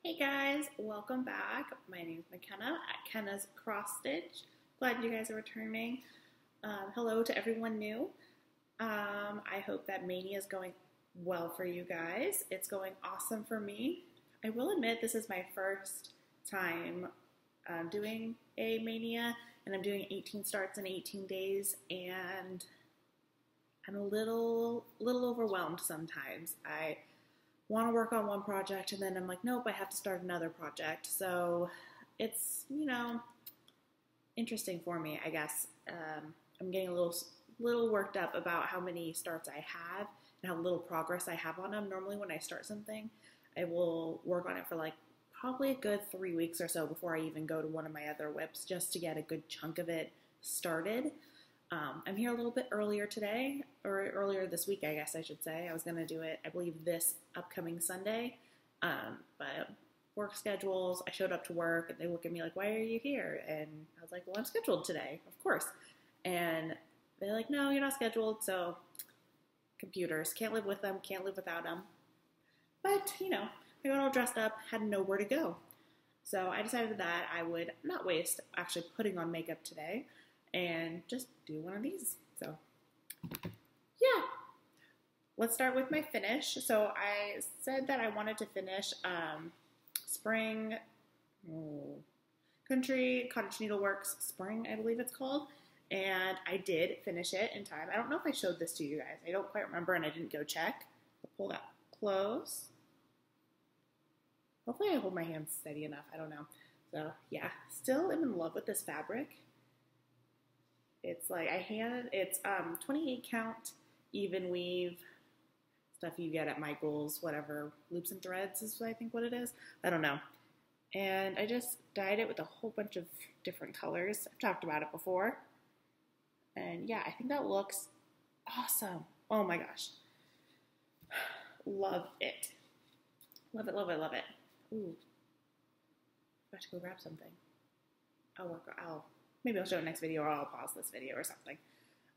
Hey guys, welcome back. My name is McKenna at Kenna's Cross Stitch. Glad you guys are returning. Hello to everyone new. I hope that Mania is going well for you guys. It's going awesome for me. I will admit this is my first time doing a Mania, and I'm doing 18 starts in 18 days, and I'm a little overwhelmed sometimes. I want to work on one project and then I'm like, nope, I have to start another project. So it's, interesting for me, I guess. I'm getting a little worked up about how many starts I have and how little progress I have on them. Normally when I start something, I will work on it for like probably a good 3 weeks or so before I even go to one of my other whips just to get a good chunk of it started. I'm here a little bit earlier today, or earlier this week, I guess I should say. I was going to do it, I believe, this upcoming Sunday, but work schedules, I showed up to work, and they look at me like, why are you here? And I was like, well, I'm scheduled today, of course. And they're like, no, you're not scheduled, so computers, can't live with them, can't live without them. But, I got all dressed up, had nowhere to go. So I decided that I would not waste actually putting on makeup today, and just do one of these. So yeah, let's start with my finish. So I said that I wanted to finish Spring Country Cottage Needleworks Spring, I believe it's called, and I did finish it in time. I don't know if I showed this to you guys. I don't quite remember, and I didn't go check. I'll pull that close. Hopefully I hold my hands steady enough. I don't know. So yeah, still am in love with this fabric. It's like it's 28 count even weave stuff you get at Michael's, whatever, Loops and Threads is I think what it is. I don't know. And I just dyed it with a whole bunch of different colors. I've talked about it before. And yeah, I think that looks awesome. Oh my gosh. Love it. Love it, love it, love it. Ooh. I have to go grab something. Maybe I'll show it next video, or I'll pause this video or something.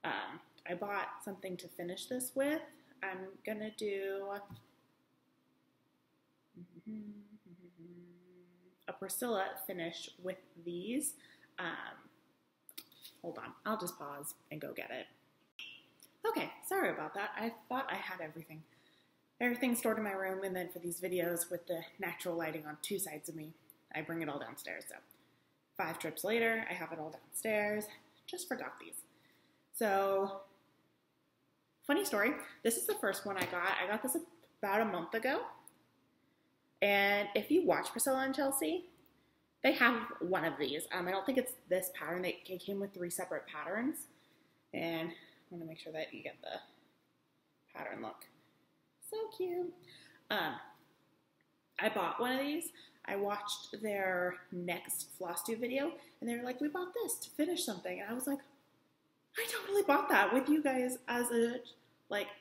I bought something to finish this with. I'm gonna do a Priscilla finish with these. Hold on, I'll just pause and go get it. Okay, sorry about that. I thought I had everything stored in my room, and then for these videos with the natural lighting on two sides of me, I bring it all downstairs. So 5 trips later, I have it all downstairs. Just forgot these. So, funny story. This is the first one I got. I got this about a month ago. And if you watch Priscilla and Chelsea, they have one of these. I don't think it's this pattern. They came with 3 separate patterns. And I want to make sure that you get the pattern look. So cute. I bought one of these. I watched their next Flosstube video, and they were like, we bought this to finish something. And I was like, I totally bought that with you guys as a,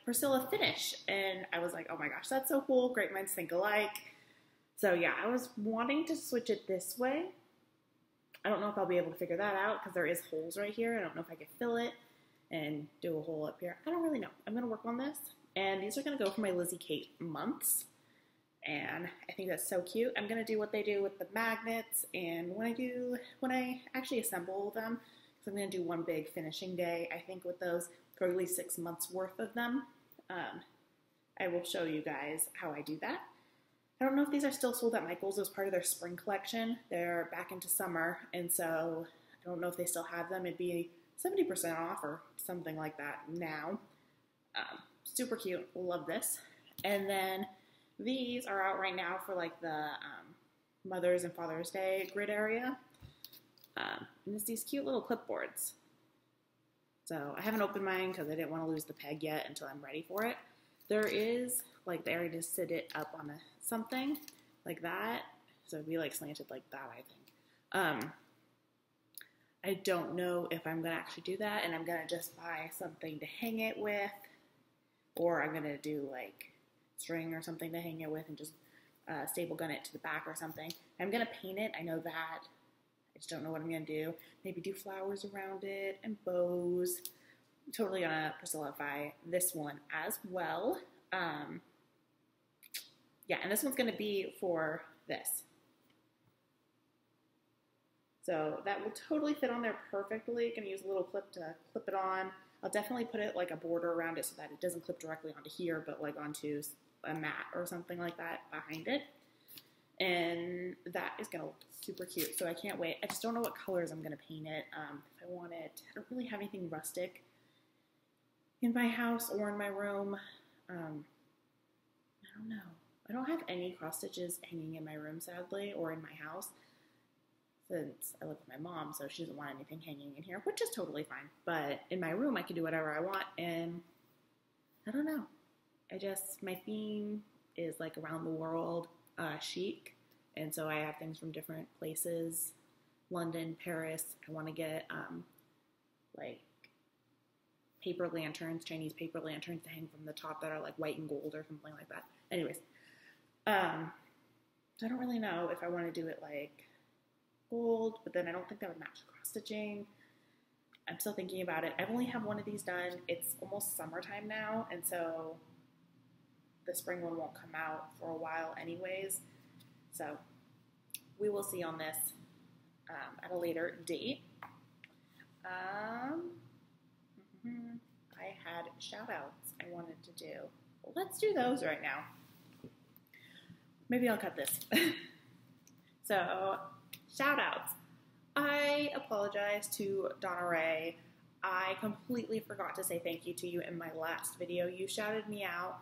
Priscilla finish. And I was like, oh my gosh, that's so cool. Great minds think alike. So yeah, I was wanting to switch it this way. I don't know if I'll be able to figure that out because there is holes right here. I don't know if I could fill it and do a hole up here. I don't really know. I'm going to work on this. And these are going to go for my Lizzie Kate months. And I think that's so cute. I'm going to do what they do with the magnets, and when I actually assemble them, because I'm going to do one big finishing day, I think with those, for at least 6 months worth of them, I will show you guys how I do that. I don't know if these are still sold at Michael's as part of their spring collection. They're back into summer, and so I don't know if they still have them. It'd be 70% off or something like that now. Super cute. Love this. And then these are out right now for like the Mother's and Father's Day grid area. And it's these cute little clipboards. So I haven't opened mine because I didn't want to lose the peg yet until I'm ready for it. There is like the area to sit it up on something like that. So it'd be like slanted like that, I think. I don't know if I'm going to actually do that, and I'm going to just buy something to hang it with, or I'm going to do like string or something to hang it with and just staple gun it to the back or something. I'm going to paint it. I know that. I just don't know what I'm going to do. Maybe do flowers around it and bows. I'm totally going to Priscillify this one as well. Yeah, and this one's going to be for this. So that will totally fit on there perfectly. Going to use a little clip to clip it on. I'll definitely put it like a border around it so that it doesn't clip directly onto here, but like onto a mat or something like that behind it. And that is going to look super cute. So I can't wait. I just don't know what colors I'm going to paint it. If I want it, I don't really have anything rustic in my house or in my room. I don't know. I don't have any cross stitches hanging in my room, sadly, or in my house, since I live with my mom, so she doesn't want anything hanging in here, which is totally fine. But in my room, I can do whatever I want, and I don't know. My theme is like around the world chic, and so I have things from different places, London, Paris. I want to get like paper lanterns, Chinese paper lanterns to hang from the top that are like white and gold or something like that. Anyways, so I don't really know if I want to do it like gold, but then I don't think that would match the cross stitching. I'm still thinking about it. I've only had one of these done. It's almost summertime now, and so the spring one won't come out for a while anyways. So we will see on this at a later date. I had shout outs I wanted to do. Well, let's do those right now. Maybe I'll cut this. So, shout outs. I apologize to Donna Ray. I completely forgot to say thank you to you in my last video. You shouted me out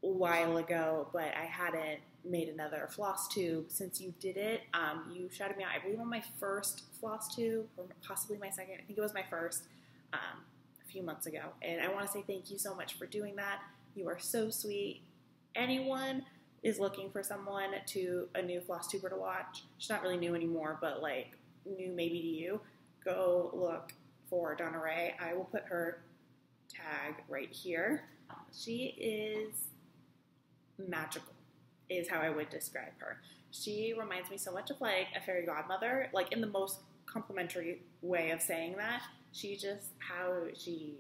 a while ago, but I hadn't made another floss tube since you did it. You shouted me out, I believe, on my first floss tube, or possibly my second. I think it was my first, a few months ago. And I want to say thank you so much for doing that. You are so sweet. Anyone is looking for a new floss tuber to watch. She's not really new anymore, but like new maybe to you. Go look for Donna Ray. I will put her tag right here. She is magical, is how I would describe her. She reminds me so much of like a fairy godmother, like in the most complimentary way of saying that. How she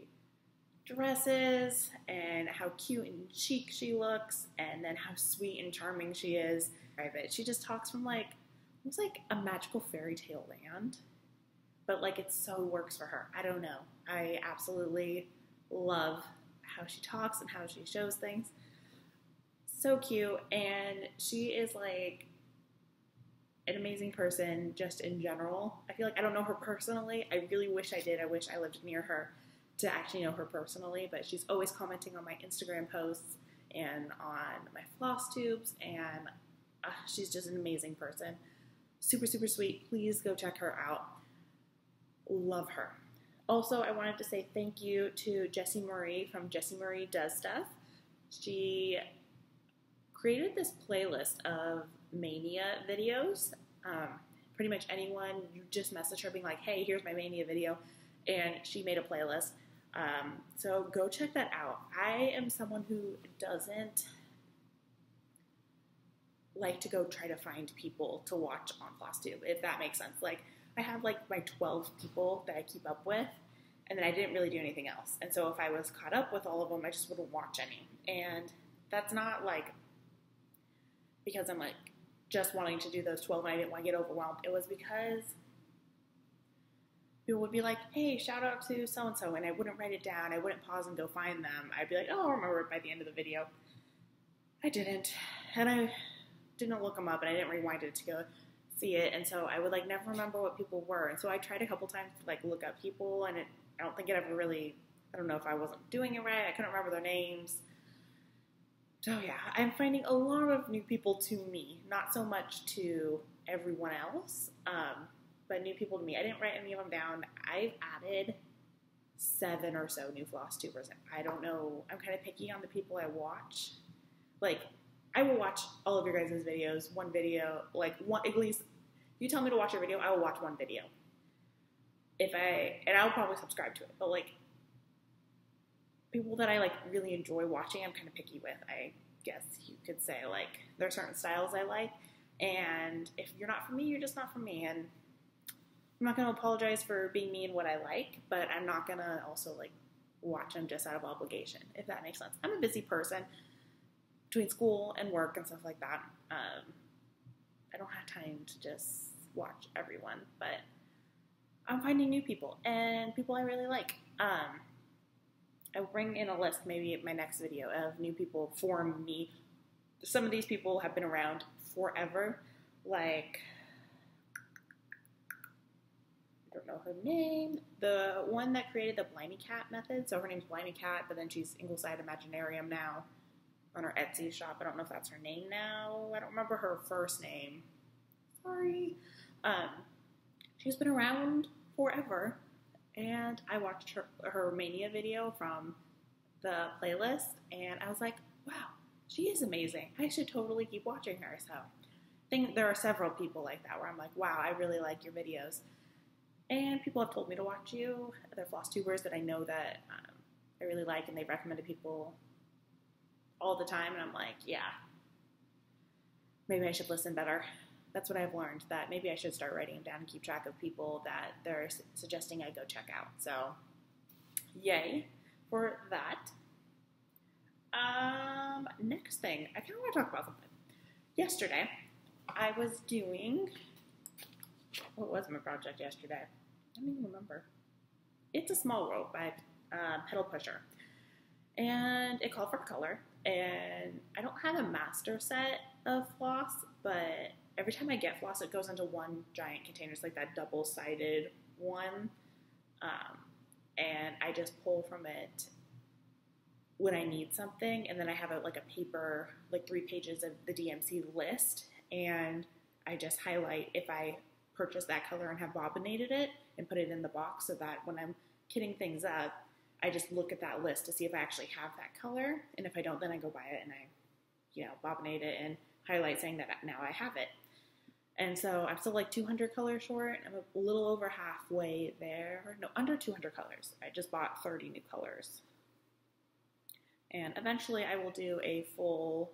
dresses and how cute and chic she looks, and then how sweet and charming she is. She just talks from like almost like a magical fairy tale land, but like it so works for her. I don't know. I absolutely love how she talks and how she shows things. So cute, and she is like an amazing person just in general. I feel like I don't know her personally. I really wish I did. I wish I lived near her to actually know her personally, but she's always commenting on my Instagram posts and on my floss tubes, and she's just an amazing person. Super, super sweet. Please go check her out. Love her. Also, I wanted to say thank you to Jessie Marie from Jessie Marie Does Stuff. She created this playlist of Maynia videos. Pretty much anyone, you just message her being like, hey, here's my Maynia video, and she made a playlist. So go check that out. I am someone who doesn't like to go try to find people to watch on Flosstube, if that makes sense. Like, I have like my 12 people that I keep up with, and then I didn't really do anything else. And so if I was caught up with all of them, I just wouldn't watch any. And that's not like because I'm like just wanting to do those 12 and I didn't want to get overwhelmed. It was because people would be like, hey, shout out to so-and-so, and I wouldn't write it down. I wouldn't pause and go find them. I'd be like, oh, I'll remember it by the end of the video. I didn't, and I didn't look them up, and I didn't rewind it to go see it, and so I would like never remember what people were. And so I tried a couple times to like look up people, and I don't think it ever really, I don't know if I wasn't doing it right. I couldn't remember their names. So yeah, I'm finding a lot of new people to me, not so much to everyone else, but new people to me. I didn't write any of them down. I've added 7 or so new floss tubers. I don't know. I'm kind of picky on the people I watch. Like, I will watch all of your guys' videos, one video, like one, at least, if you tell me to watch a video, I will watch one video. And I'll probably subscribe to it, but like, people that I like really enjoy watching, I'm kind of picky with, I guess you could say. Like, there are certain styles I like, and if you're not for me, you're just not for me. And I'm not going to apologize for being me and what I like, but I'm not going to also like watch them just out of obligation, if that makes sense. I'm a busy person. between school and work and stuff like that, I don't have time to just watch everyone, but I'm finding new people and people I really like. I'll bring in a list maybe at my next video of new people for me. Some of these people have been around forever, like, I don't know her name, the one that created the Blimey Cat method. So her name's Blimey Cat, but then she's Ingleside Imaginarium now on her Etsy shop. I don't know if that's her name now. I don't remember her first name. Sorry. She's been around forever, and I watched her Mania video from the playlist, and I was like, wow, she is amazing. I should totally keep watching her. So I think there are several people like that where I'm like, wow, I really like your videos. And people have told me to watch you. They're Flosstubers that I know that I really like, and they've recommended people all the time, and I'm like, yeah, maybe I should listen better. That's what I've learned, that maybe I should start writing them down and keep track of people that they're suggesting I go check out. So, yay for that. Next thing, I kind of want to talk about something. Yesterday, I was doing, what was my project yesterday? I don't even remember. It's a small rope by Pedal Pusher, and it called for color, and I don't have a master set of floss, but every time I get floss, it goes into one giant container. It's like that double-sided one, and I just pull from it when I need something, and then I have like a paper, like 3 pages of the DMC list, and I just highlight if I purchase that color and have bobbinated it and put it in the box, so that when I'm kitting things up, I just look at that list to see if I actually have that color, and if I don't, then I go buy it and I, bobbinate it and highlight saying that now I have it. And so I'm still like 200 colors short. I'm a little over halfway there. No, under 200 colors. I just bought 30 new colors. And eventually I will do a full,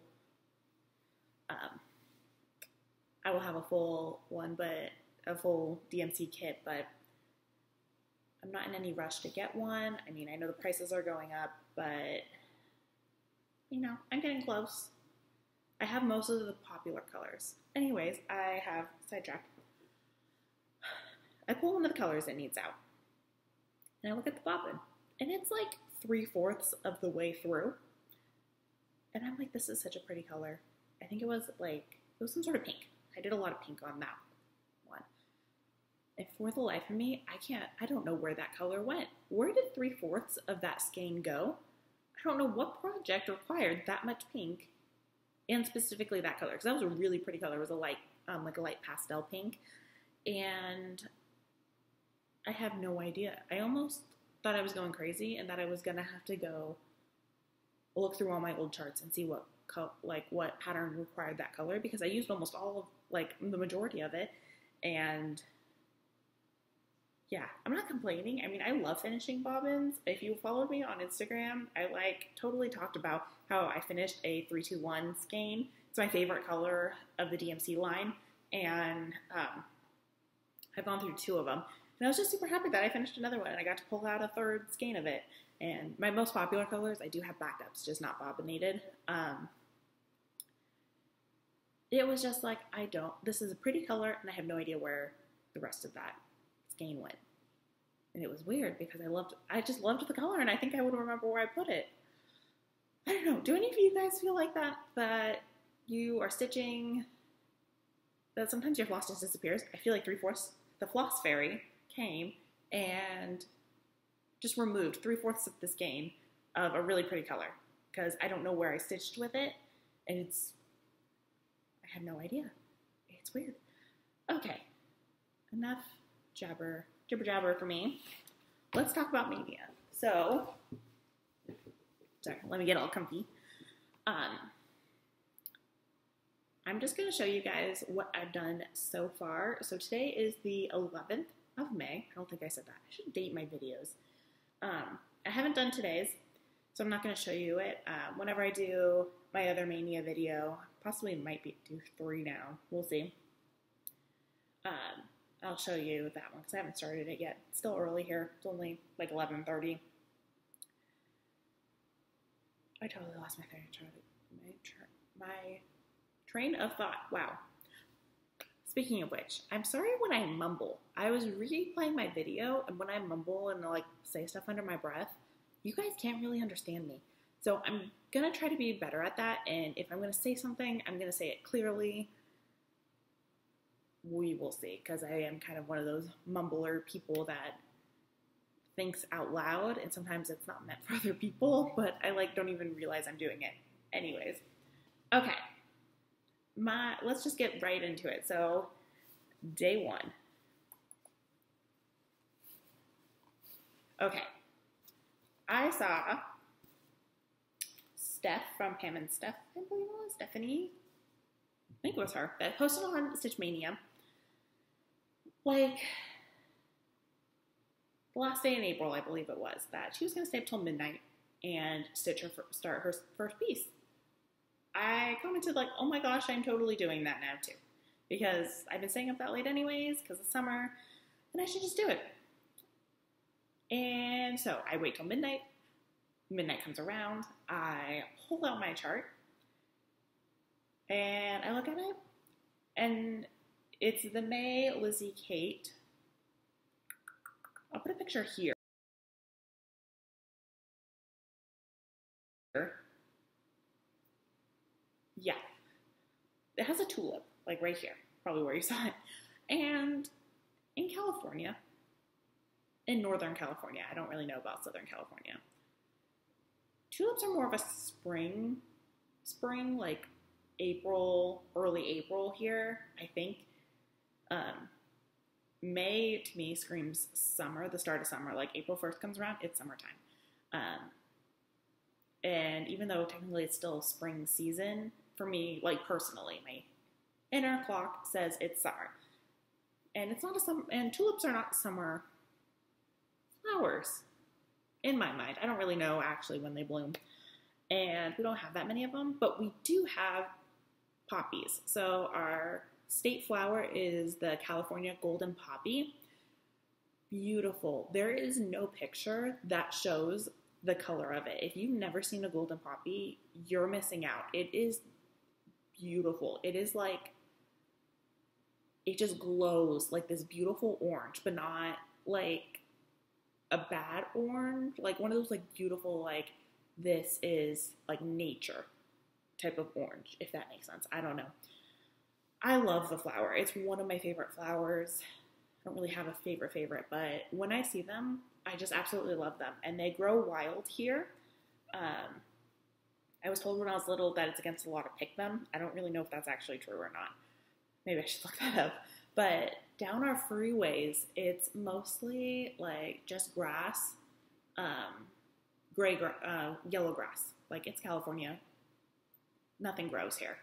I will have a full one, but a full DMC kit, but I'm not in any rush to get one. I mean, I know the prices are going up, but, I'm getting close. I have most of the popular colors. Anyways, I have sidetracked. I pull one of the colors it needs out, and I look at the bobbin, and it's like 3/4 of the way through, and I'm like, this is such a pretty color. I think it was some sort of pink. I did a lot of pink on that one. And for the life of me, I don't know where that color went. Where did 3/4 of that skein go? I don't know what project required that much pink, and specifically that color, because that was a really pretty color. It was a light, like a light pastel pink, and I have no idea. I almost thought I was going crazy and that I was gonna have to go look through all my old charts and see what pattern required that color, because I used almost all of, the majority of it, and yeah, I'm not complaining. I mean, I love finishing bobbins. If you followed me on Instagram, I totally talked about how I finished a 321 skein. It's my favorite color of the DMC line, and I've gone through 2 of them. And I was just super happy that I finished another one, and I got to pull out a 3rd skein of it. And my most popular colors, I do have backups, just not bobbinated. It was just like, this is a pretty color, and I have no idea where the rest of that skein went. And it was weird because I just loved the color, and I think I would remember where I put it. I don't know. Do any of you guys feel like that? That you are stitching, that sometimes your floss just disappears? I feel like 3/4, the floss fairy came and just removed 3/4 of the skein of a really pretty color, because I don't know where I stitched with it, and I have no idea. It's weird. Okay, enough jibber jabber for me. Let's talk about Maynia. So, sorry, let me get all comfy. I'm just going to show you guys what I've done so far. So today is the 11th of May. I don't think I said that. I should date my videos. I haven't done today's, so I'm not going to show you it. Whenever I do my other Maynia video, possibly might do 3 now. We'll see. I'll show you that one because I haven't started it yet. It's still early here. It's only like 11:30. I totally lost my train of my train of thought. Wow. Speaking of which, I'm sorry when I mumble. I was replaying my video, and when I mumble and like say stuff under my breath, you guys can't really understand me. So I'm gonna try to be better at that, and if I'm gonna say something, I'm gonna say it clearly. We will see, because I am kind of one of those mumbler people that thinks out loud, and sometimes it's not meant for other people, but I like don't even realize I'm doing it. Anyways, okay. Let's just get right into it. So, day one. Okay. I saw Steph from Pam and Steph, I believe it was Stephanie. I think it was her that posted on Stitch Maynia. Like the last day in April, I believe it was, that she was going to stay up till midnight and start her first piece. I commented like, oh my gosh, I'm totally doing that now too. Because I've been staying up that late anyways, because it's summer, and I should just do it. And so I wait till midnight. Midnight comes around, I pull out my chart, and I look at it, and it's the May Lizzie Kate. I'll put a picture here. Yeah. It has a tulip, like right here, probably where you saw it. And in California, in Northern California, I don't really know about Southern California, tulips are more of a spring, like April, early April here, I think. May, to me, screams summer, the start of summer. Like April 1st comes around, it's summertime. And even though technically it's still spring season, for me, like personally, my inner clock says it's summer. And it's not a summer, and tulips are not summer flowers, in my mind. I don't really know actually when they bloom. And we don't have that many of them, but we do have poppies. So our state flower is the California golden poppy. Beautiful. There is no picture that shows the color of it. If you've never seen a golden poppy, you're missing out. It is beautiful. It is like, it just glows like this beautiful orange, but not like a bad orange, like one of those like beautiful, like this is like nature type of orange, if that makes sense. I don't know. I love the flower. It's one of my favorite flowers. I don't really have a favorite, but when I see them, I just absolutely love them. And they grow wild here. I was told when I was little that it's against the law to pick them. I don't really know if that's actually true or not. Maybe I should look that up. But down our freeways, it's mostly like just grass, yellow grass. Like it's California. Nothing grows here.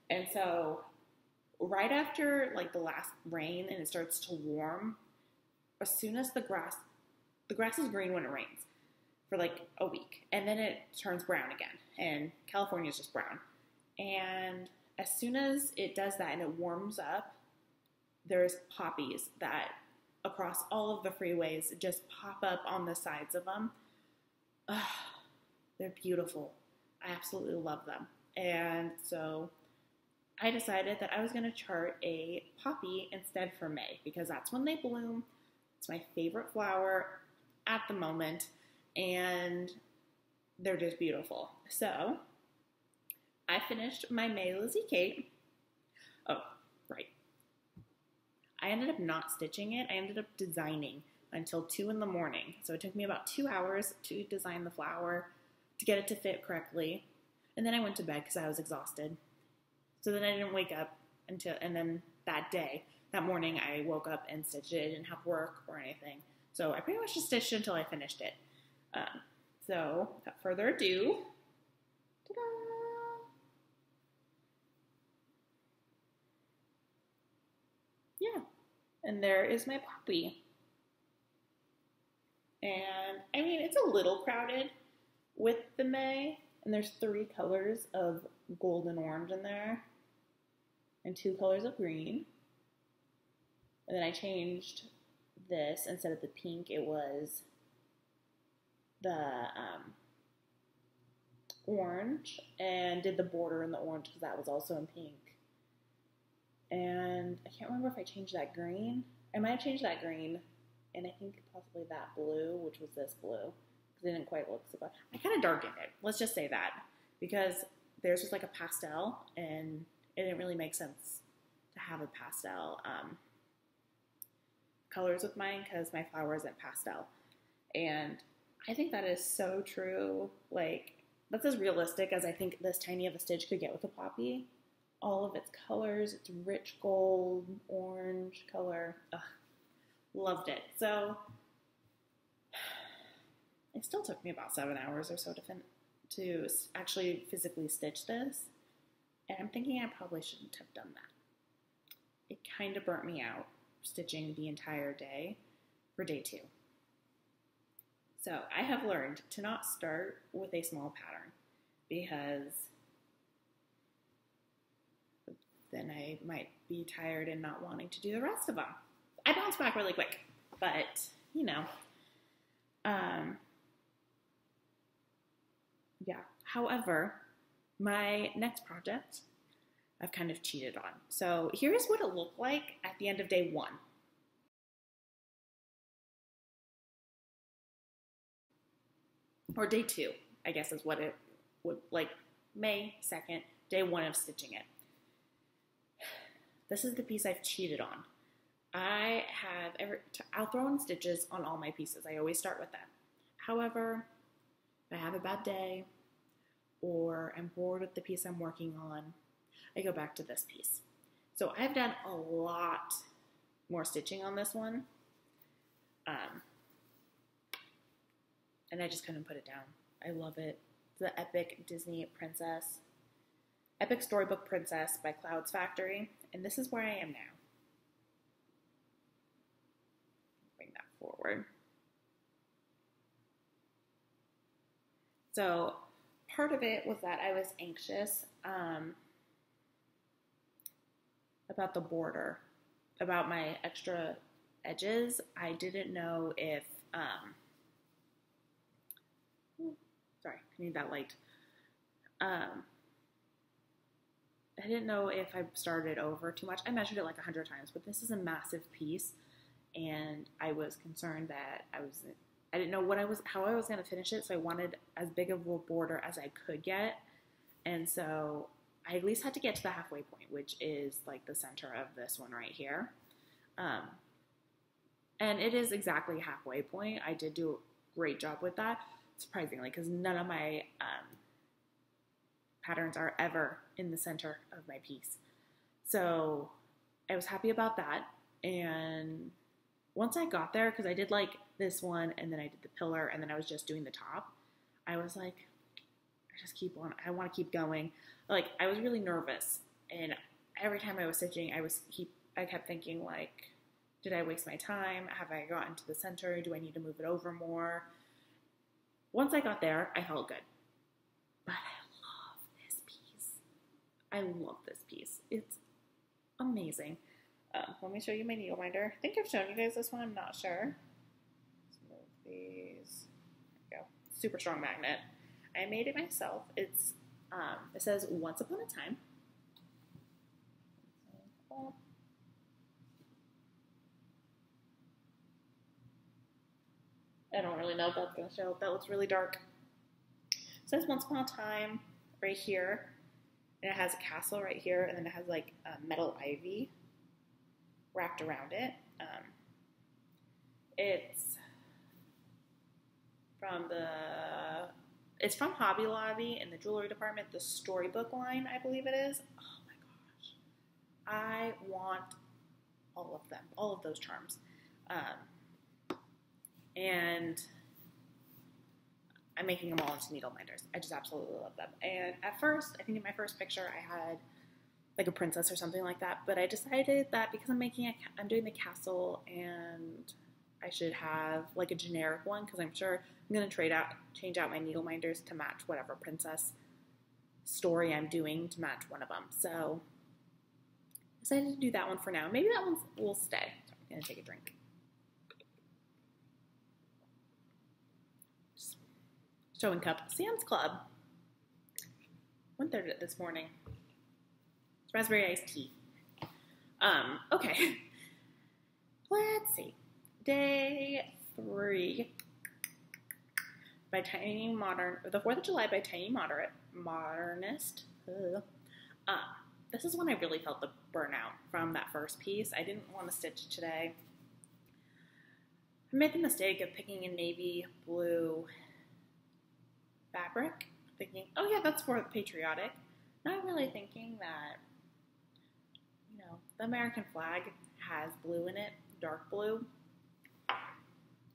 And so right after like the last rain and it starts to warm, as soon as the grass is green when it rains for like a week, and then it turns brown again, and California is just brown. And as soon as it does that and it warms up, there's poppies that across all of the freeways just pop up on the sides of them. They're beautiful. I absolutely love them. And so I decided that I was going to chart a poppy instead for May, because that's when they bloom. It's my favorite flower at the moment, and they're just beautiful. So I finished my May Lizzie Kate. Oh, right. I ended up not stitching it. I ended up designing until 2 in the morning. So it took me about 2 hours to design the flower, to get it to fit correctly. And then I went to bed because I was exhausted. So then I didn't wake up and then that morning, I woke up and stitched it. I didn't have work or anything. So I pretty much just stitched it until I finished it. So without further ado, ta-da! Yeah, and there is my poppy. And I mean, it's a little crowded with the May, and there's 3 colors of gold and orange in there, and 2 colors of green. And then I changed this, instead of the pink, it was the orange and did the border in the orange because that was also in pink. And I can't remember if I changed that green. I might have changed that green, and I think possibly that blue, which was this blue, because it didn't quite look so good. I kind of darkened it. Let's just say that, because theirs was like a pastel, and it didn't really make sense to have a pastel colors with mine because my flower isn't pastel. And I think that is so true. Like, that's as realistic as I think this tiny of a stitch could get with a poppy. All of its colors, it's rich gold, orange color. Ugh, loved it. So it still took me about 7 hours or so to actually physically stitch this. And I'm thinking I probably shouldn't have done that. It kind of burnt me out stitching the entire day for day 2. So I have learned to not start with a small pattern because then I might be tired and not wanting to do the rest of them. I bounce back really quick, but you know, yeah. However, my next project I've kind of cheated on. So here's what it looked like at the end of day 1. Or day 2, I guess is what it would, like May 2nd, day 1 of stitching it. This is the piece I've cheated on. I'll throw in stitches on all my pieces. I always start with that. However, if I have a bad day or I'm bored with the piece I'm working on, I go back to this piece. So I've done a lot more stitching on this one. And I just couldn't put it down. I love it. It's the Epic Disney Princess. Epic Storybook Princess by Clouds Factory. And this is where I am now. Bring that forward. So part of it was that I was anxious about the border, about my extra edges. I didn't know if, sorry, I need that light. I didn't know if I started over too much. I measured it like 100 times, but this is a massive piece, and I was concerned that I didn't know how I was going to finish it, so I wanted as big of a border as I could get, and so I at least had to get to the halfway point, which is like the center of this one right here, and it is exactly halfway point. I did do a great job with that, surprisingly, because none of my patterns are ever in the center of my piece. So I was happy about that. And once I got there, because I did like this one and then I did the pillar and then I was just doing the top, I was like, I want to keep going. Like, I was really nervous. And every time I was stitching, I kept thinking, like, did I waste my time? Have I gotten to the center? Do I need to move it over more? Once I got there, I felt good. But I love this piece. It's amazing. Let me show you my needle minder. I think I've shown you guys this one. I'm not sure. Let's move these. There we go. Super strong magnet. I made it myself. It says Once Upon a Time. I don't really know if that's going to show. That looks really dark. It says Once Upon a Time right here. And it has a castle right here, and then it has like a metal ivy wrapped around it. It's from Hobby Lobby in the jewelry department, the Storybook line, I believe it is. Oh my gosh. I want all of them, all of those charms. And I'm making them all into needle minders. I just absolutely love them. And at first, I think in my first picture, I had like a princess or something like that. But I decided that because I'm doing the castle, and I should have like a generic one, because I'm sure I'm going to change out my needle minders to match whatever princess story I'm doing to match one of them. So I decided to do that one for now. Maybe that one will stay. So I'm going to take a drink. Showing cup, Sam's Club. went there this morning. It's raspberry iced tea. Okay. Let's see. Day 3 by Tiny Modern, the 4th of July by Tiny Modernist. This is when I really felt the burnout from that first piece. I didn't want to stitch today. I made the mistake of picking a navy blue fabric, thinking, oh yeah, that's for patriotic. Not really thinking that, you know, the American flag has blue in it, dark blue.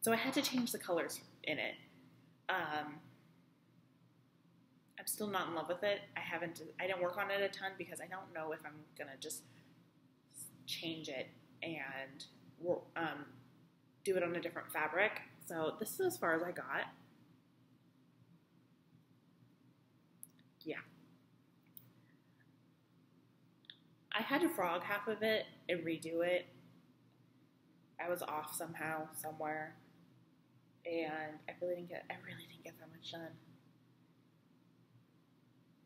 So I had to change the colors in it. I'm still not in love with it. I didn't work on it a ton because I don't know if I'm gonna just change it and do it on a different fabric. So this is as far as I got. Yeah. I had to frog half of it and redo it. I was off somehow, somewhere. And I really didn't get that much done.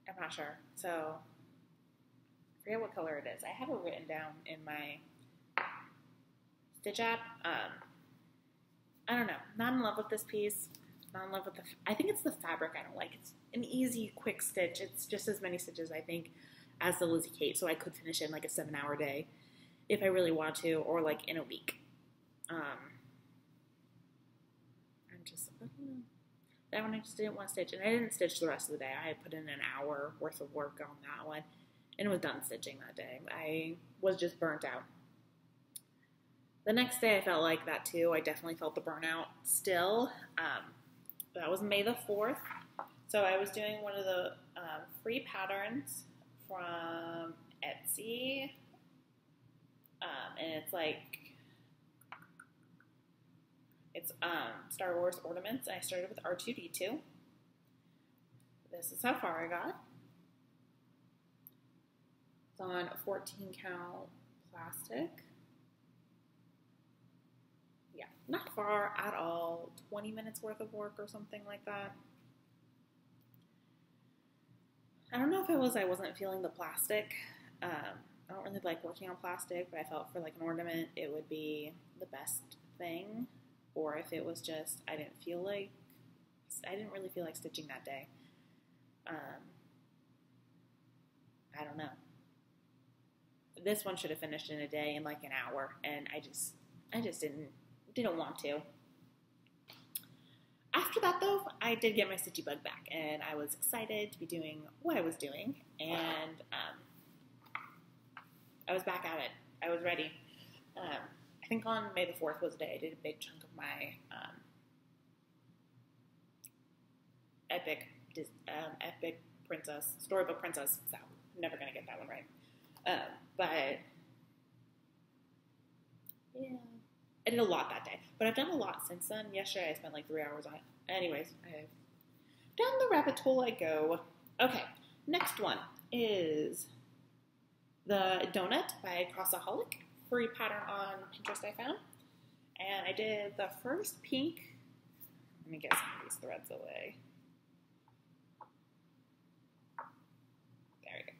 I'm not sure. So, I forget what color it is. I have it written down in my Stitch app. I don't know. Not in love with this piece. Not in love with I think it's the fabric I don't like. It's an easy, quick stitch. It's just as many stitches, I think, as the Lizzie Kate. So I could finish it in like a 7-hour day if I really want to, or like in a week. I don't know. That one I just didn't want to stitch, and I didn't stitch the rest of the day. I had put in an hour worth of work on that one, and it was done stitching that day. I was just burnt out. The next day I felt like that too. I definitely felt the burnout still. That was May the 4th. So I was doing one of the free patterns from Etsy, and it's like, it's Star Wars ornaments. I started with R2-D2. This is how far I got. It's on 14 count plastic. Yeah, not far at all. 20 minutes worth of work or something like that. I don't know if it was I wasn't feeling the plastic. I don't really like working on plastic, but I felt for like an ornament it would be the best thing. Or if it was just I didn't really feel like stitching that day. I don't know. This one should have finished in a day, in like an hour, and I just didn't want to. After that, though, I did get my stitchy bug back, and I was excited to be doing what I was doing, and I was back at it. I was ready. I think on May the 4th was the day I did a big chunk of my epic princess, storybook princess. So I'm never gonna get that one right. But yeah, I did a lot that day. But I've done a lot since then. Yesterday I spent like 3 hours on it. Anyways, I've down the rabbit hole I go. Okay, next one is the Donut by Crossaholic. Free pattern on Pinterest I found. And I did the first pink. Let me get some of these threads away. There we go.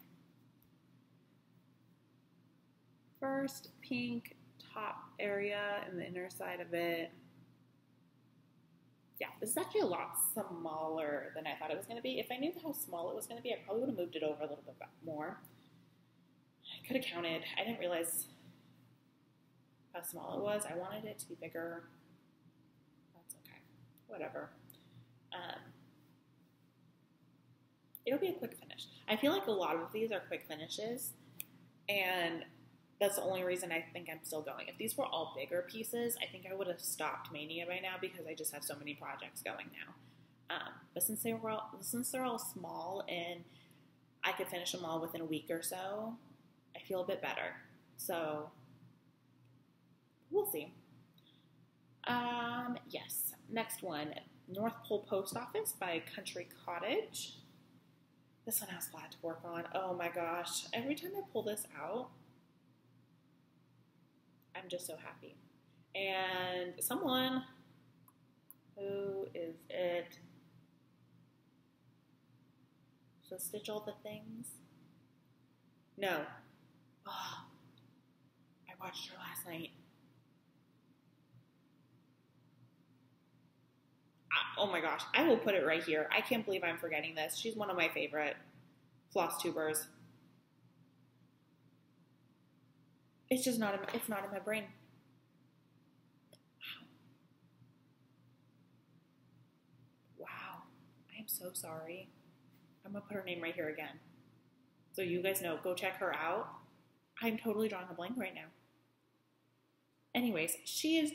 First pink top area and the inner side of it. Yeah, this is actually a lot smaller than I thought it was going to be. If I knew how small it was going to be, I probably would have moved it over a little bit more. I could have counted. I didn't realize how small it was. I wanted it to be bigger. That's okay. Whatever. It'll be a quick finish. I feel like a lot of these are quick finishes, and that's the only reason I think I'm still going. If these were all bigger pieces, I think I would have stopped Maynia by now because I just have so many projects going now. But since they're all small and I could finish them all within a week or so, I feel a bit better. So we'll see. Yes. Next one, North Pole Post Office by Country Cottage. This one I was glad to work on. Oh my gosh. Every time I pull this out, I'm just so happy. And someone, who is it? So stitch all the things. No. Oh, I watched her last night. Oh my gosh, I will put it right here. I can't believe I'm forgetting this. She's one of my favorite floss tubers. It's just not. It's not in my brain. Wow. I am so sorry. I'm gonna put her name right here again, so you guys know. Go check her out. I'm totally drawing a blank right now. Anyways, she's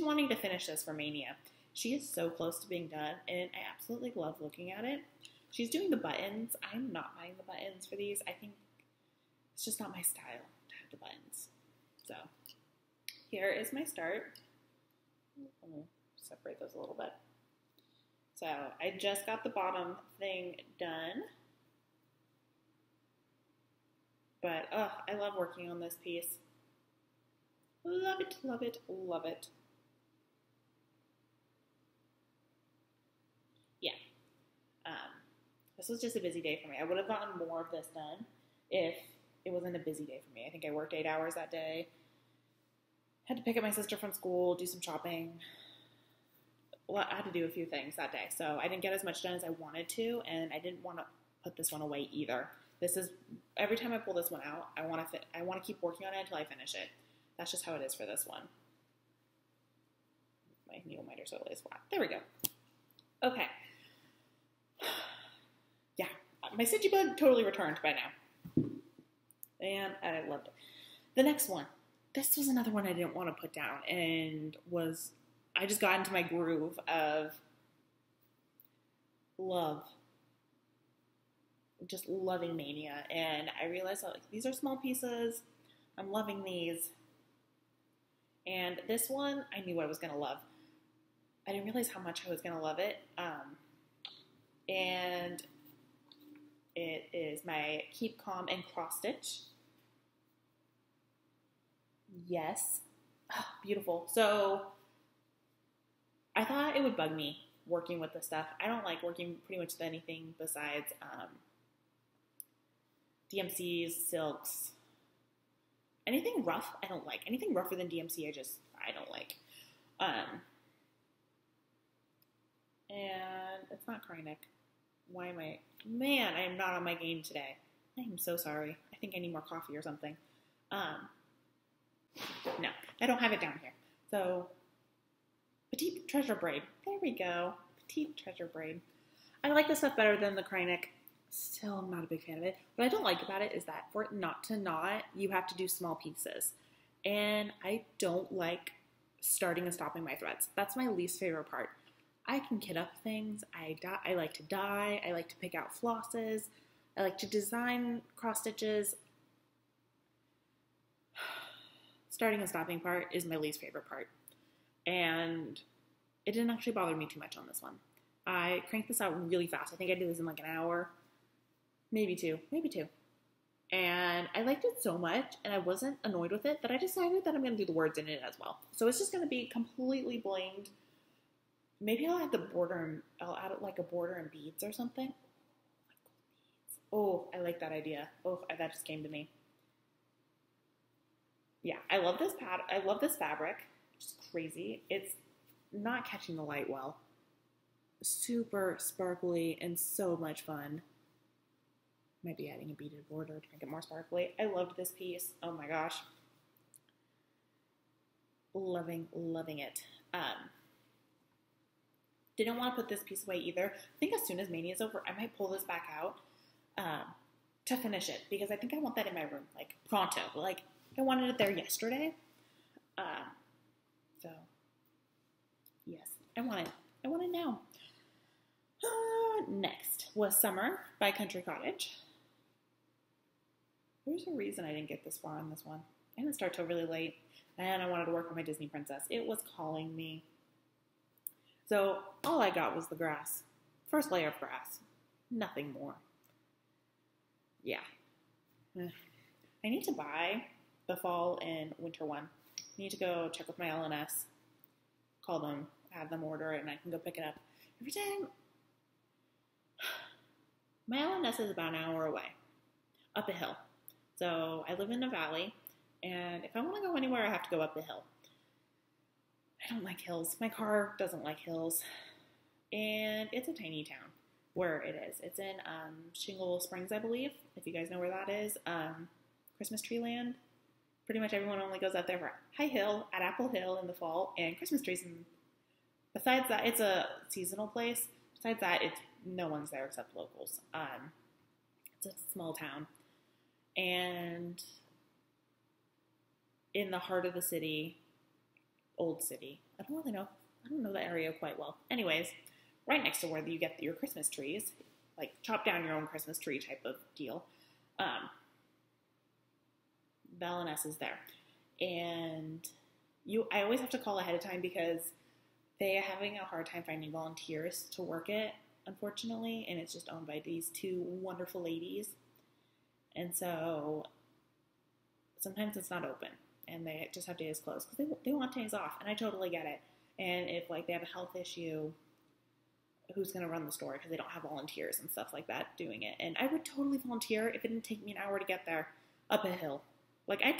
wanting to finish this for Maynia. She is so close to being done, and I absolutely love looking at it. She's doing the buttons. I'm not buying the buttons for these. I think it's just not my style to have the buttons. So here is my start. I'm going to separate those a little bit. So I just got the bottom thing done. But, I love working on this piece. Love it, love it, love it. Yeah. This was just a busy day for me. I would have gotten more of this done if it wasn't a busy day for me. I think I worked 8 hours that day. Had to pick up my sister from school, do some shopping. Well, I had to do a few things that day. So I didn't get as much done as I wanted to, and I didn't want to put this one away either. This is, every time I pull this one out, I want to keep working on it until I finish it. That's just how it is for this one. My needle miter so is flat. There we go. Okay. Yeah, my stitchy bug totally returned by now. And I loved it. The next one. This was another one I didn't want to put down, and I just got into my groove of love. Just loving Maynia, and I realized that these are small pieces. I'm loving these. And this one, I knew I was going to love. I didn't realize how much I was going to love it. And it is my Keep Calm and Cross Stitch. Yes. Oh, beautiful. So I thought it would bug me working with this stuff. I don't like working pretty much with anything besides DMCs, silks. Anything rough, I don't like. Anything rougher than DMC, I don't like. And it's not Krynic. Why am I? Man, I am not on my game today. I am so sorry. I think I need more coffee or something. No, I don't have it down here. So, Petite Treasure Braid. There we go. Petite Treasure Braid. I like this stuff better than the Krynic. Still, I'm not a big fan of it. What I don't like about it is that for it not to knot, you have to do small pieces. And I don't like starting and stopping my threads. That's my least favorite part. I can kit up things. I like to dye. I like to pick out flosses. I like to design cross stitches. Starting and stopping part is my least favorite part. And it didn't actually bother me too much on this one. I cranked this out really fast. I think I did this in like an hour. Maybe two. And I liked it so much, and I wasn't annoyed with it, that I decided that I'm going to do the words in it as well. So it's just going to be completely blinged. Maybe I'll add I'll add like a border and beads or something. Oh, I like that idea. Oh, that just came to me. Yeah, I love this I love this fabric. It's crazy. It's not catching the light well. Super sparkly and so much fun. Might be adding a beaded border to make it more sparkly. I loved this piece. Oh my gosh. Loving it. Didn't want to put this piece away either. I think as soon as Maynia is over, I might pull this back out to finish it, because I think I want that in my room, like pronto. Like I wanted it there yesterday. So yes, I want it. I want it now. Next was Summer by Country Cottage. There's a reason I didn't get this far on this one. I didn't start till really late, and I wanted to work on my Disney princess. It was calling me. So all I got was the grass. First layer of grass. Nothing more. Yeah. I need to buy the fall and winter one. I need to go check with my LNS. Call them, have them order it, and I can go pick it up. Every time My LNS is about an hour away, up a hill. So I live in a valley, and if I want to go anywhere, I have to go up the hill. I don't like hills. My car doesn't like hills. And it's a tiny town where it is. It's in Shingle Springs, I believe, if you guys know where that is. Christmas tree land. Pretty much everyone only goes out there for High Hill, at Apple Hill in the fall, and Christmas trees. And besides that, it's a seasonal place. Besides that, it's no one's there except locals. It's a small town. And in the heart of the city, old city. I don't really know. I don't know the area quite well. Anyways, right next to where you get your Christmas trees, like chop down your own Christmas tree type of deal. The LNS is there. And I always have to call ahead of time because they are having a hard time finding volunteers to work it, unfortunately, and it's just owned by these two wonderful ladies. And so sometimes it's not open, and they just have days closed because they want days off, and I totally get it. And if like they have a health issue, who's going to run the store because they don't have volunteers and stuff like that doing it. And I would totally volunteer if it didn't take me an hour to get there up a hill. Like I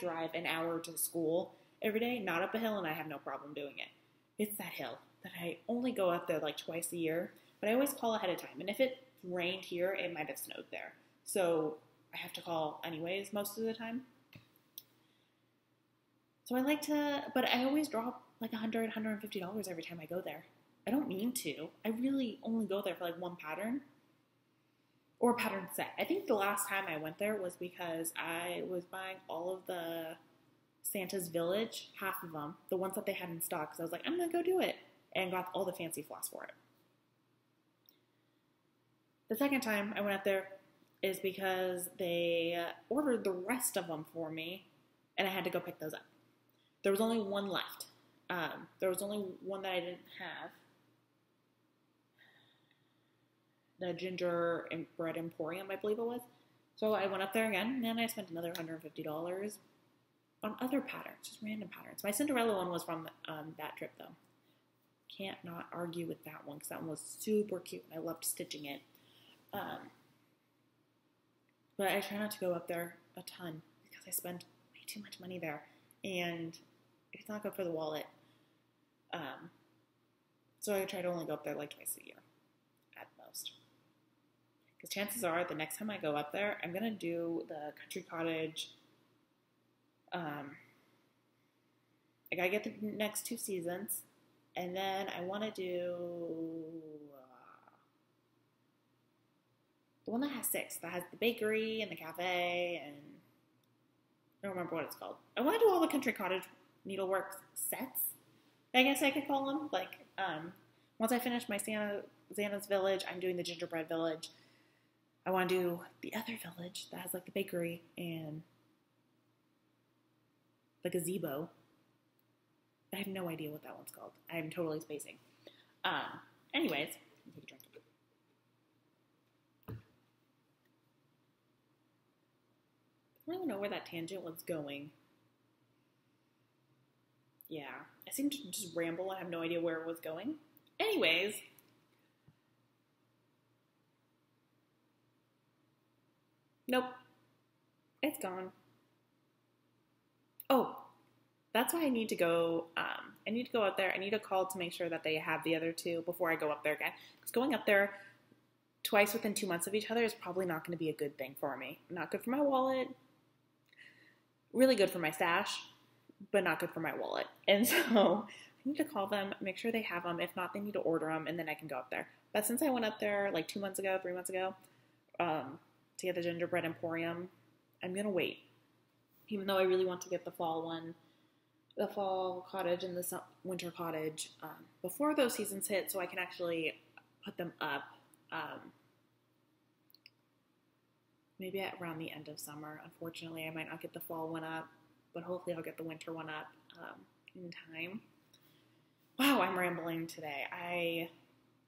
drive an hour to school every day, not up a hill, and I have no problem doing it. It's that hill that I only go up there like twice a year, but I always call ahead of time. And if it rained here, it might have snowed there. So I have to call anyways most of the time. So I like to, but I always drop like $100, $150 every time I go there. I don't mean to. I really only go there for like one pattern or a pattern set. I think the last time I went there was because I was buying all of the Santa's Village, half of them, the ones that they had in stock. So I was like, I'm going to go do it, and got all the fancy floss for it. The second time I went up there is because they ordered the rest of them for me, and I had to go pick those up. There was only one left. There was only one that I didn't have. The Gingerbread Emporium, I believe it was. So I went up there again, and then I spent another $150 on other patterns, just random patterns. My Cinderella one was from that trip, though. Can't not argue with that one, because that one was super cute, and I loved stitching it. But I try not to go up there a ton, because I spend way too much money there, and it's not good for the wallet. So I try to only go up there like twice a year, at most. Because chances are, the next time I go up there, I'm going to do the Country Cottage. I got to get the next 2 seasons. And then I want to do the one that has 6. That has the bakery and the cafe and I don't remember what it's called. I want to do all the Country Cottage needlework sets, I guess I could call them. Like, once I finish my Santa's Village, I'm doing the Gingerbread Village. I want to do the other village that has like the bakery and the gazebo. I have no idea what that one's called. I'm totally spacing. Anyways, take a drink. I don't even know where that tangent was going. Yeah, I seem to just ramble. I have no idea where it was going. Anyways, nope, it's gone. Oh, that's why I need to go. I need to go out there. I need a call to make sure that they have the other 2 before I go up there again. Because going up there twice within 2 months of each other is probably not going to be a good thing for me. Not good for my wallet. Really good for my stash, but not good for my wallet. And so I need to call them, make sure they have them. If not, they need to order them, and then I can go up there. But since I went up there like 2 months ago, 3 months ago, to get the Gingerbread Emporium, I'm going to wait. Even though I really want to get the fall one, the fall cottage and the winter cottage before those seasons hit, so I can actually put them up maybe at around the end of summer. Unfortunately, I might not get the fall one up, but hopefully I'll get the winter one up in time. Wow, I'm rambling today. I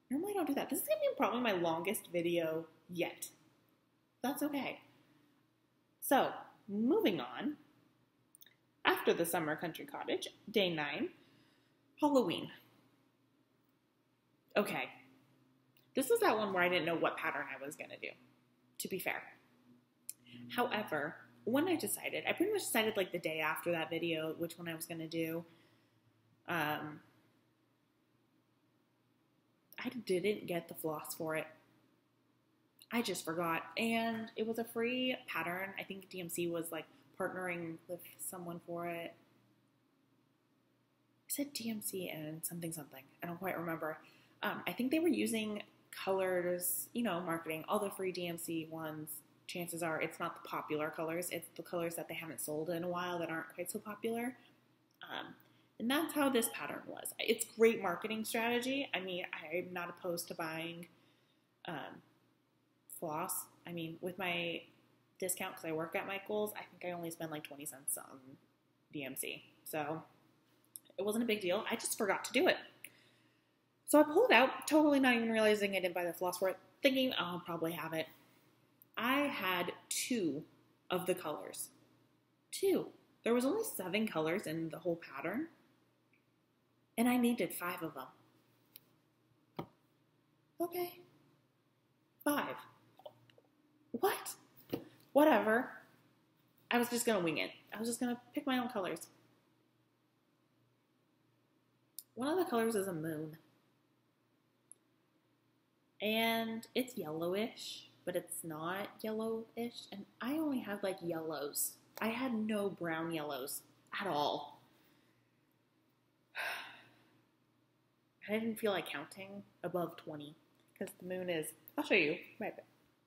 normally don't do that. This is going to be probably my longest video yet. That's okay. So, moving on. After the summer country cottage, day 9, Halloween. Okay. This is that one where I didn't know what pattern I was going to do, to be fair. However, when I decided, I pretty much decided like the day after that video which one I was going to do. I didn't get the floss for it. I just forgot. And it was a free pattern. I think DMC was like partnering with someone for it. I said DMC and something. I don't quite remember. I think they were using colors, you know, marketing. All the free DMC ones, chances are it's not the popular colors. It's the colors that they haven't sold in a while that aren't quite so popular. And that's how this pattern was. It's great marketing strategy. I mean, I'm not opposed to buying floss. I mean, with my discount, because I work at Michael's, I think I only spend like 20 cents on DMC. So it wasn't a big deal. I just forgot to do it. So I pulled it out, totally not even realizing I didn't buy the floss for it, thinking, oh, I'll probably have it. I had 2 of the colors. 2. There was only 7 colors in the whole pattern, and I needed 5 of them. Okay. 5. What? Whatever. I was just going to wing it. I was just going to pick my own colors. One of the colors is a moon. And it's yellowish, but it's not yellowish. And I only had like yellows. I had no brown yellows at all. I didn't feel like counting above 20 because the moon is, I'll show you. Right.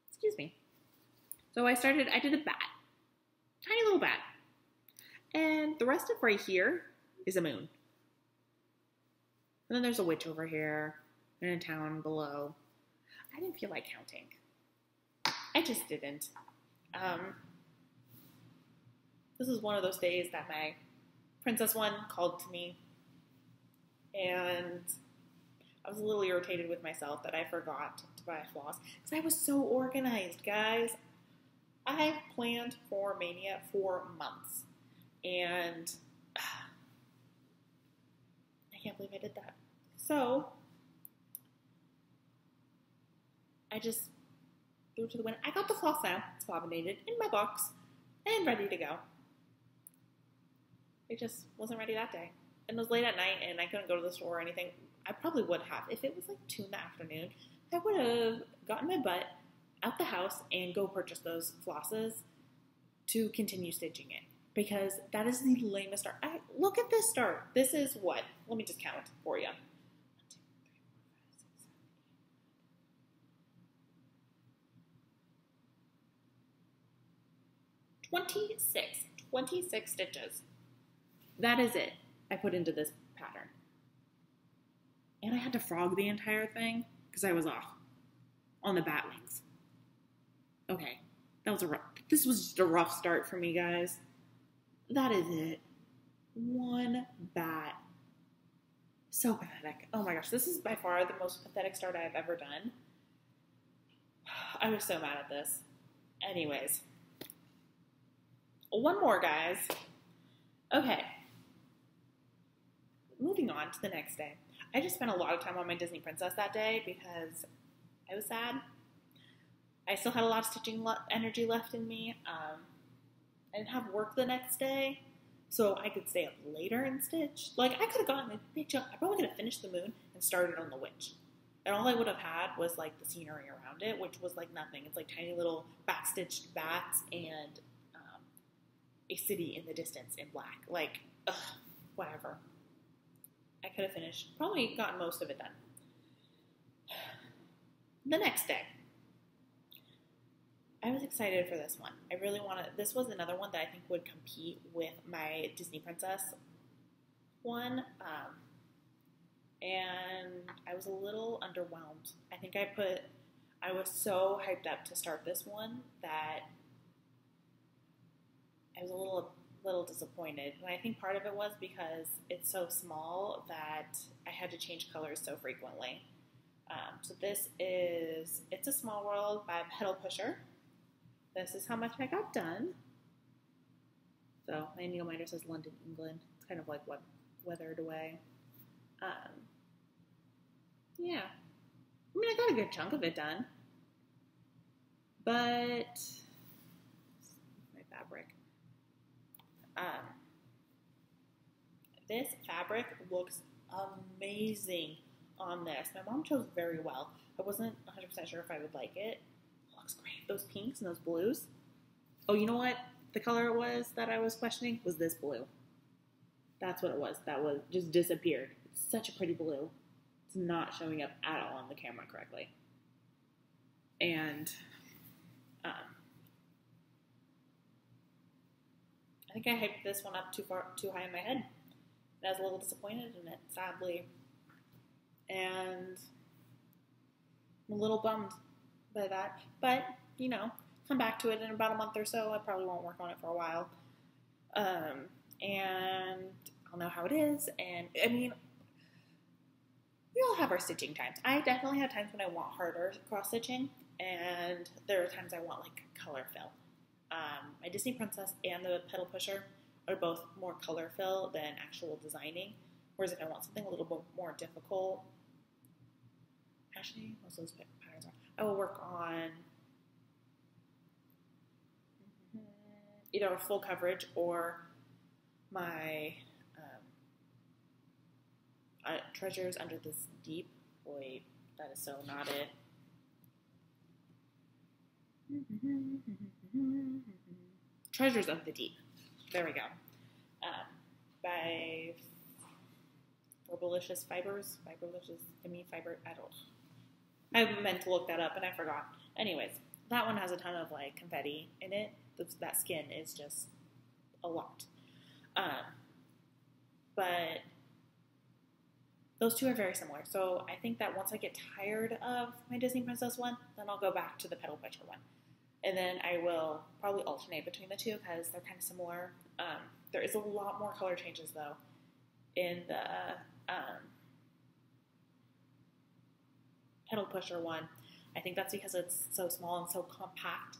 Excuse me. So I did a bat. Tiny little bat. And the rest of right here is a moon. And then there's a witch over here and a town below. I didn't feel like counting. I just didn't. This is one of those days that my princess one called to me. And I was a little irritated with myself that I forgot to buy floss. Because I was so organized, guys. I've planned for Mania for months. And I can't believe I did that. So I just threw it to the wind. I got the floss now. It's laminated in my box and ready to go. It just wasn't ready that day. And it was late at night and I couldn't go to the store or anything. I probably would have. If it was like 2 in the afternoon, I would have gotten my butt out the house and go purchase those flosses to continue stitching it. Because that is the lamest start. Look at this start. This is what? Let me just count for you. 26 stitches. That is it I put into this pattern. And I had to frog the entire thing because I was off on the bat wings. Okay, this was just a rough start for me, guys. That is it. 1 bat. So pathetic. Oh my gosh, this is by far the most pathetic start I've ever done. I was so mad at this. Anyways. One more, guys. Okay. Moving on to the next day. I just spent a lot of time on my Disney Princess that day because I was sad. I still had a lot of stitching energy left in me. I didn't have work the next day, so I could stay up later and stitch. Like, I could have gotten a big jump. I probably could have finished the moon and started on the witch. And all I would have had was, like, the scenery around it, which was, like, nothing. It's, like, tiny little back-stitched bats and a city in the distance in black. Like, ugh, whatever. I could have finished, probably gotten most of it done. The next day, I was excited for this one. I really this was another one that I think would compete with my Disney Princess one. And I was a little underwhelmed. I think I was so hyped up to start this one that I was a little disappointed. And I think part of it was because it's so small that I had to change colors so frequently. So it's a Small World by Petal Pusher. This is how much I got done. So my needle minder says London, England. It's kind of like what weathered away. Yeah. I mean, I got a good chunk of it done. But my fabric. This fabric looks amazing on this. My mom chose very well. I wasn't 100% sure if I would like it. It looks great. Those pinks and those blues. Oh, you know what? The color it was that I was questioning was this blue. That's what it was. That was just disappeared. It's such a pretty blue. It's not showing up at all on the camera correctly. And I think I hyped this one up too high in my head. And I was a little disappointed in it, sadly. And I'm a little bummed by that. But, you know, come back to it in about a month or so. I probably won't work on it for a while. And I'll know how it is. And, I mean, we all have our stitching times. I definitely have times when I want harder cross-stitching. And there are times I want, like, color fill. My Disney Princess and the Petal Pusher are both more color fill than actual designing. Whereas if I want something a little bit more difficult, actually, most of those patterns are, I will work on either a full coverage or my Treasures Under This Deep. Wait, that is so not it. Treasures of the Deep. There we go. By Fibralicious Fibers. I meant to look that up and I forgot. Anyways, that one has a ton of like confetti in it. That skin is just a lot. But those two are very similar. So I think that once I get tired of my Disney Princess one, then I'll go back to the Petal Pusher one. And then I will probably alternate between the two because they're kind of similar. There is a lot more color changes, though, in the Petal Pusher one. I think that's because it's so small and so compact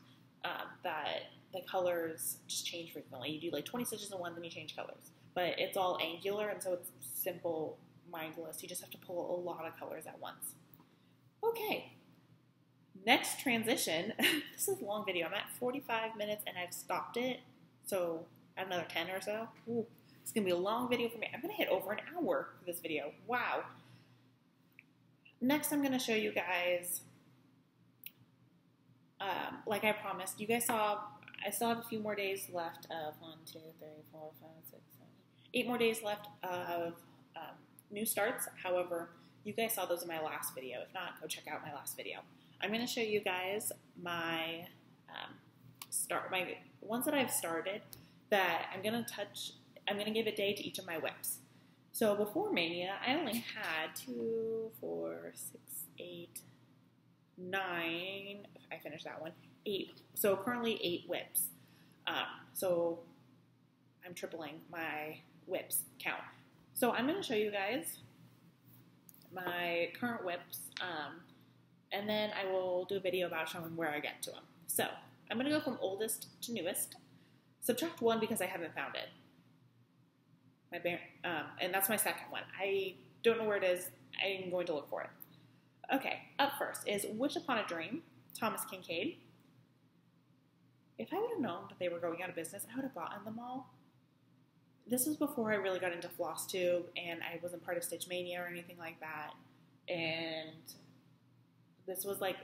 that the colors just change frequently. You do like 20 stitches in one, then you change colors. But it's all angular, and so it's simple, mindless. You just have to pull a lot of colors at once. Okay. Next transition. This is a long video. I'm at 45 minutes and I've stopped it. So I have another 10 or so. Ooh, it's going to be a long video for me. I'm going to hit over an hour for this video. Wow. Next, I'm going to show you guys, like I promised, you guys saw, I still have a few more days left of 1, 2, 3, 4, 5, 6, 7, 8 more days left of new starts. However, you guys saw those in my last video. If not, go check out my last video. I'm going to show you guys my my ones that I've started that I'm going to give a day to each of my whips. So before Mania, I only had 2, 4, 6, 8, 9, I finished that one, 8. So currently 8 whips. So I'm tripling my whips count. So I'm going to show you guys my current whips, and then I will do a video about showing where I get to them. So I'm going to go from oldest to newest. Subtract 1 because I haven't found it. And that's my second one. I don't know where it is. I'm going to look for it. Okay, up first is Wish Upon a Dream, Thomas Kincaid. If I would have known that they were going out of business, I would have bought them all. This was before I really got into Flosstube, and I wasn't part of Stitch Maynia or anything like that. And this was like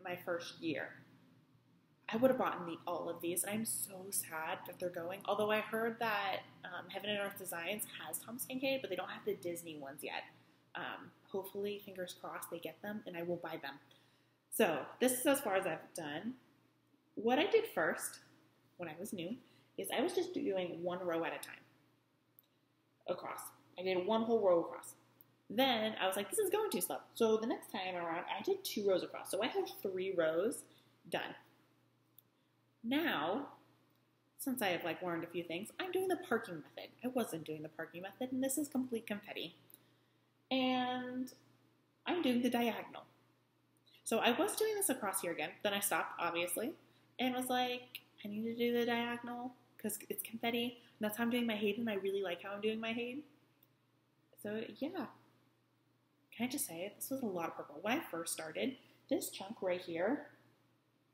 my first year. I would have bought all of these, and I'm so sad that they're going. Although I heard that Heaven and Earth Designs has Thomas Kincaid, but they don't have the Disney ones yet. Hopefully, fingers crossed, they get them, and I will buy them. So this is as far as I've done. What I did first, when I was new, is I was just doing one row at a time across. I did one whole row across. Then I was like, this is going too slow. So the next time around, I did 2 rows across. So I have 3 rows done. Now, since I have like learned a few things, I'm doing the parking method. I wasn't doing the parking method, and this is complete confetti. And I'm doing the diagonal. So I was doing this across here again. Then I stopped, obviously, and was like, I need to do the diagonal because it's confetti. And that's how I'm doing my Hayden. I really like how I'm doing my Hayden. So yeah, can I just say, this was a lot of purple. When I first started, this chunk right here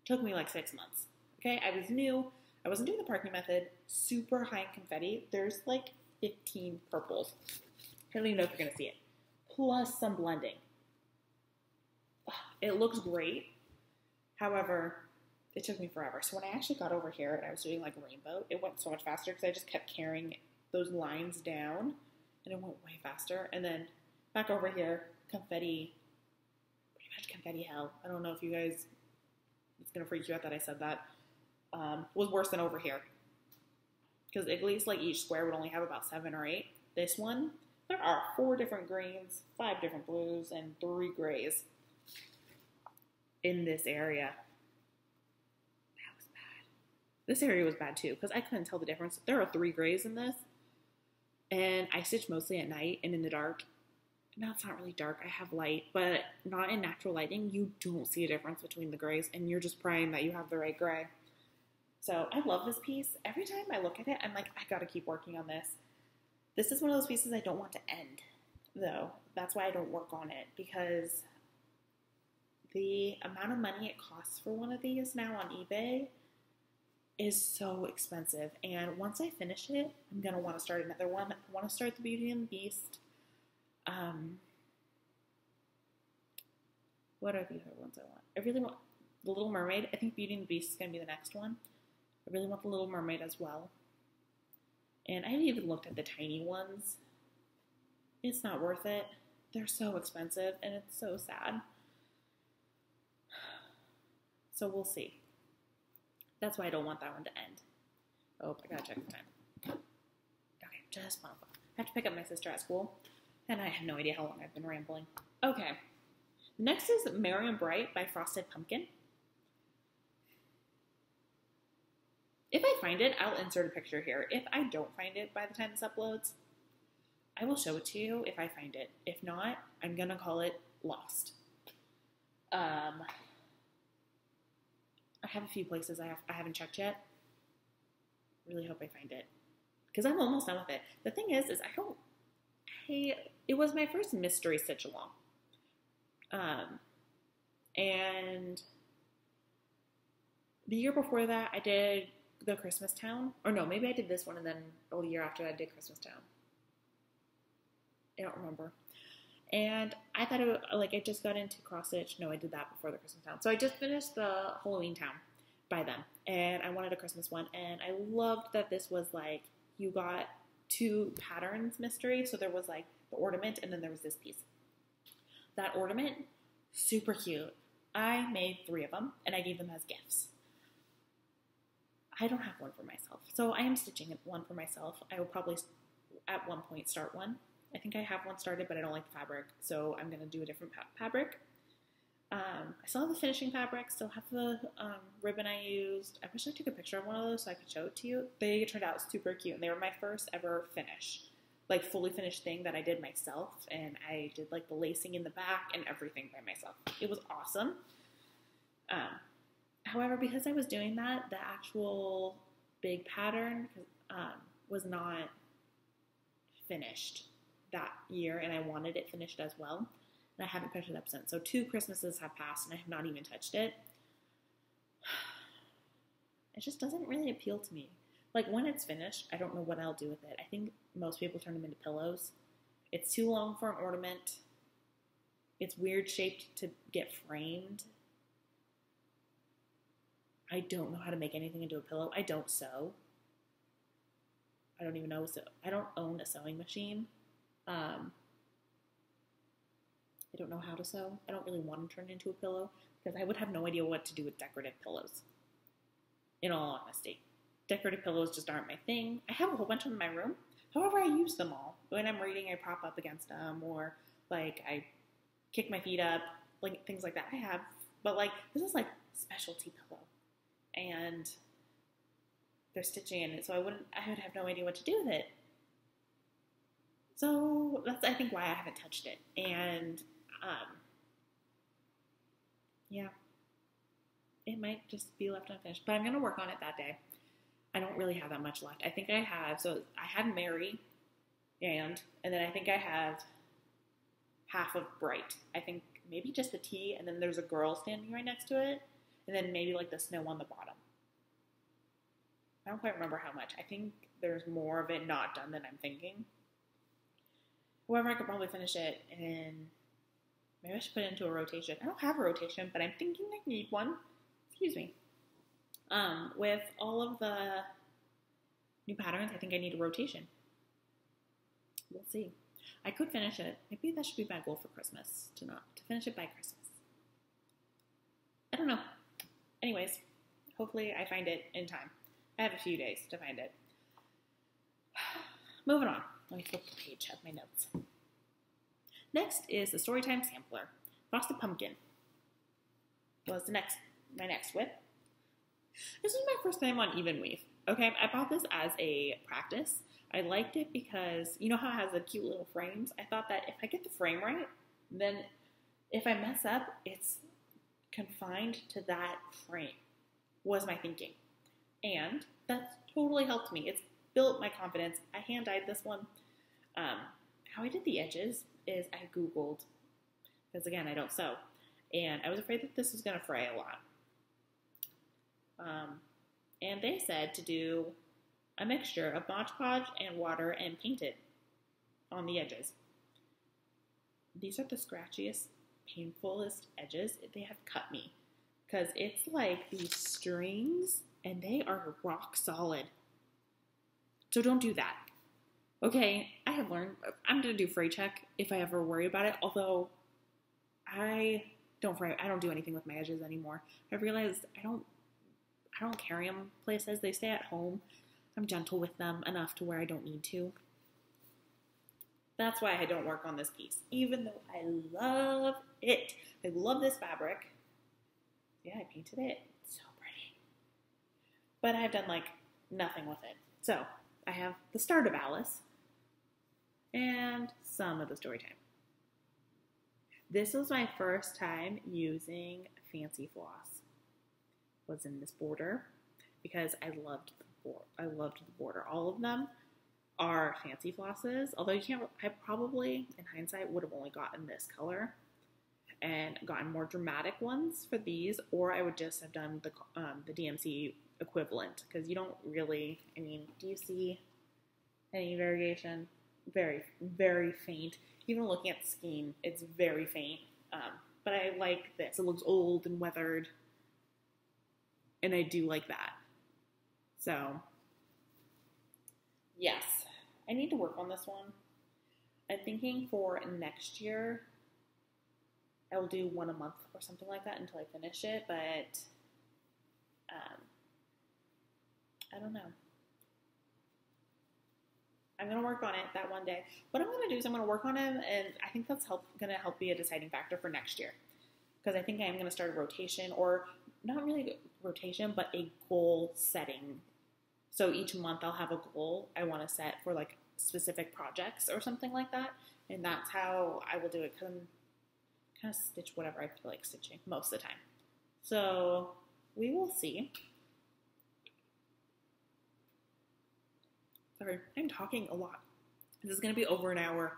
took me like 6 months. Okay, I was new. I wasn't doing the parking method. Super high in confetti. There's like 15 purples. I don't even know if you're going to see it. Plus some blending. It looks great. However, it took me forever. So when I actually got over here and I was doing like rainbow, it went so much faster because I just kept carrying those lines down and it went way faster. And then back over here, confetti, pretty much confetti hell. I don't know if you guys, it's going to freak you out that I said that, was worse than over here. Because at least like each square would only have about 7 or 8. This one, there are 4 different greens, 5 different blues, and 3 grays in this area. That was bad. This area was bad too, because I couldn't tell the difference. There are 3 grays in this, and I stitch mostly at night and in the dark. Now it's not really dark, I have light, but not in natural lighting. You don't see a difference between the grays, and you're just praying that you have the right gray. So I love this piece. Every time I look at it, I'm like, I gotta keep working on this. This is one of those pieces I don't want to end, though. That's why I don't work on it, because the amount of money it costs for one of these now on eBay is so expensive. And once I finish it, I'm going to want to start another one. I want to start the Beauty and the Beast. What are the other ones I want? I really want the Little Mermaid. I think Beauty and the Beast is going to be the next one. I really want the Little Mermaid as well. And I haven't even looked at the tiny ones. It's not worth it. They're so expensive, and it's so sad. So we'll see. That's why I don't want that one to end. Oh, I gotta check the time. Okay, just 1 o'clock. I have to pick up my sister at school, and I have no idea how long I've been rambling. Okay. Next is Merry and Bright by Frosted Pumpkin. If I find it, I'll insert a picture here. If I don't find it by the time this uploads, I will show it to you if I find it. If not, I'm gonna call it lost. I have a few places I haven't checked yet. Really hope I find it, because I'm almost done with it. The thing is it was my first mystery stitch along. And the year before that, I did the Christmas Town. Or no, maybe I did this one, and then a year after that, I did Christmas Town. I don't remember. And I thought I just got into cross stitch. No, I did that before the Christmas Town. So I just finished the Halloween Town by them. And I wanted a Christmas one. And I loved that this was like, you got 2 patterns mystery. So there was like the ornament, and then there was this piece. That ornament, super cute. I made 3 of them, and I gave them as gifts. I don't have one for myself. So I am stitching one for myself. I will probably at one point start one. I think I have one started, but I don't like the fabric, so I'm going to do a different fabric. I still have the finishing fabric, still have the ribbon I used. I wish I took a picture of one of those so I could show it to you. They turned out super cute, and they were my first ever finish, like fully finished thing that I did myself, and I did like the lacing in the back and everything by myself. It was awesome. However, because I was doing that, the actual big pattern was not finished that year, and I wanted it finished as well, and I haven't picked it up since. So 2 Christmases have passed, and I have not even touched it. It just doesn't really appeal to me. Like, when it's finished, I don't know what I'll do with it. I think most people turn them into pillows. It's too long for an ornament. It's weird shaped to get framed. I don't know how to make anything into a pillow. I don't sew. I don't even know. I don't own a sewing machine. I don't know how to sew. I don't really want to turn it into a pillow, because I would have no idea what to do with decorative pillows. In all honesty. Decorative pillows just aren't my thing. I have a whole bunch of them in my room. However, I use them all. When I'm reading, I prop up against them, or like I kick my feet up, like things like that. I have, but like this is like specialty pillow, and they're stitching in it, so I would have no idea what to do with it. So that's, I think, why I haven't touched it. And yeah, it might just be left unfinished, but I'm going to work on it that day. I don't really have that much left. I think I have, so I had Mary, and then I think I have half of bright. I think maybe just a T, and then there's a girl standing right next to it, and then maybe like the snow on the bottom. I don't quite remember how much. I think there's more of it not done than I'm thinking. However, I could probably finish it in, maybe I should put it into a rotation. I don't have a rotation, but I'm thinking I need one. Excuse me. With all of the new patterns, I think I need a rotation. We'll see. I could finish it. Maybe that should be my goal for Christmas, to finish it by Christmas. I don't know. Anyways, hopefully I find it in time. I have a few days to find it. Moving on. Let me flip the page of my notes. Next is the Storytime Sampler. Frosted Pumpkin was my next whip. This was my first time on Even Weave. Okay, I bought this as a practice. I liked it because, you know how it has the cute little frames? I thought that if I get the frame right, then if I mess up, it's confined to that frame, was my thinking. And that totally helped me. It's built my confidence. I hand dyed this one. How I did the edges is I Googled, because again, I don't sew, and I was afraid that this was going to fray a lot. And they said to do a mixture of Mod Podge and water and paint it on the edges. These are the scratchiest, painfulest edges they have cut me, because it's like these strings and they are rock solid. So don't do that. Okay, I have learned, I'm going to do fray check if I ever worry about it, although I don't do anything with my edges anymore. I realized I don't carry them places. They stay at home. I'm gentle with them enough to where I don't need to. That's why I don't work on this piece, even though I love it. I love this fabric. Yeah, I painted it. It's so pretty. But I've done like nothing with it. So I have the start of Alice and some of the story time. This was my first time using fancy floss. Was in this border because I loved the border. All of them are fancy flosses, although I probably in hindsight would have only gotten this color and gotten more dramatic ones for these, or I would just have done the DMC equivalent, because you don't really, I mean, do you see any variation? Very, very faint. Even looking at the skein, it's very faint. But I like this. It looks old and weathered, and I do like that. So, yes, I need to work on this one. I'm thinking for next year, I will do one a month or something like that until I finish it, but I don't know. I'm going to work on it that one day. What I'm going to do is I'm going to work on it, and I think that's going to help be a deciding factor for next year. Because I think I am going to start a rotation, or not really a rotation, but a goal setting. So each month I'll have a goal I want to set for like specific projects or something like that. And that's how I will do it. Because I'm kind of stitch whatever I feel like stitching most of the time. So we will see. Sorry, I'm talking a lot. This is going to be over an hour.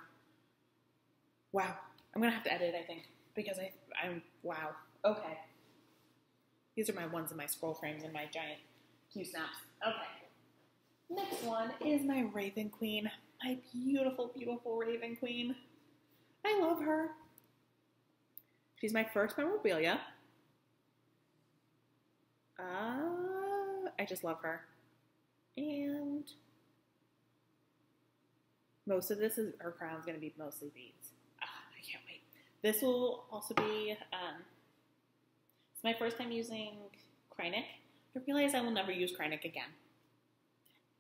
Wow. I'm going to have to edit, I think, because I'm wow. Okay. These are my ones in my scroll frames and my giant Q snaps. Okay. Next one is my Raven Queen. My beautiful, beautiful Raven Queen. I love her. She's my first memorabilia. I just love her. And most of this is, her crown's going to be mostly beads. I can't wait. This will also be, it's my first time using Kreinik. I realize I will never use Kreinik again.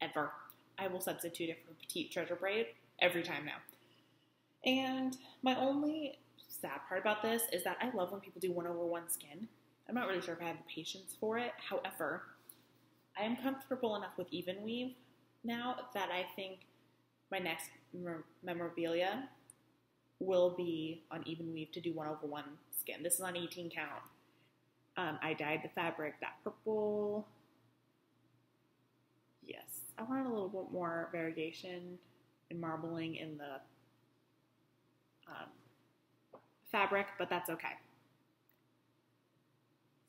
Ever. I will substitute it for Petite Treasure Braid every time now. And my only sad part about this is that I love when people do 1/1 skin. I'm not really sure if I have the patience for it. However, I am comfortable enough with even weave now that I think my next memorabilia will be on even weave to do 1/1 skin. This is on 18 count. I dyed the fabric that purple. Yes, I wanted a little bit more variegation and marbling in the fabric, but that's okay.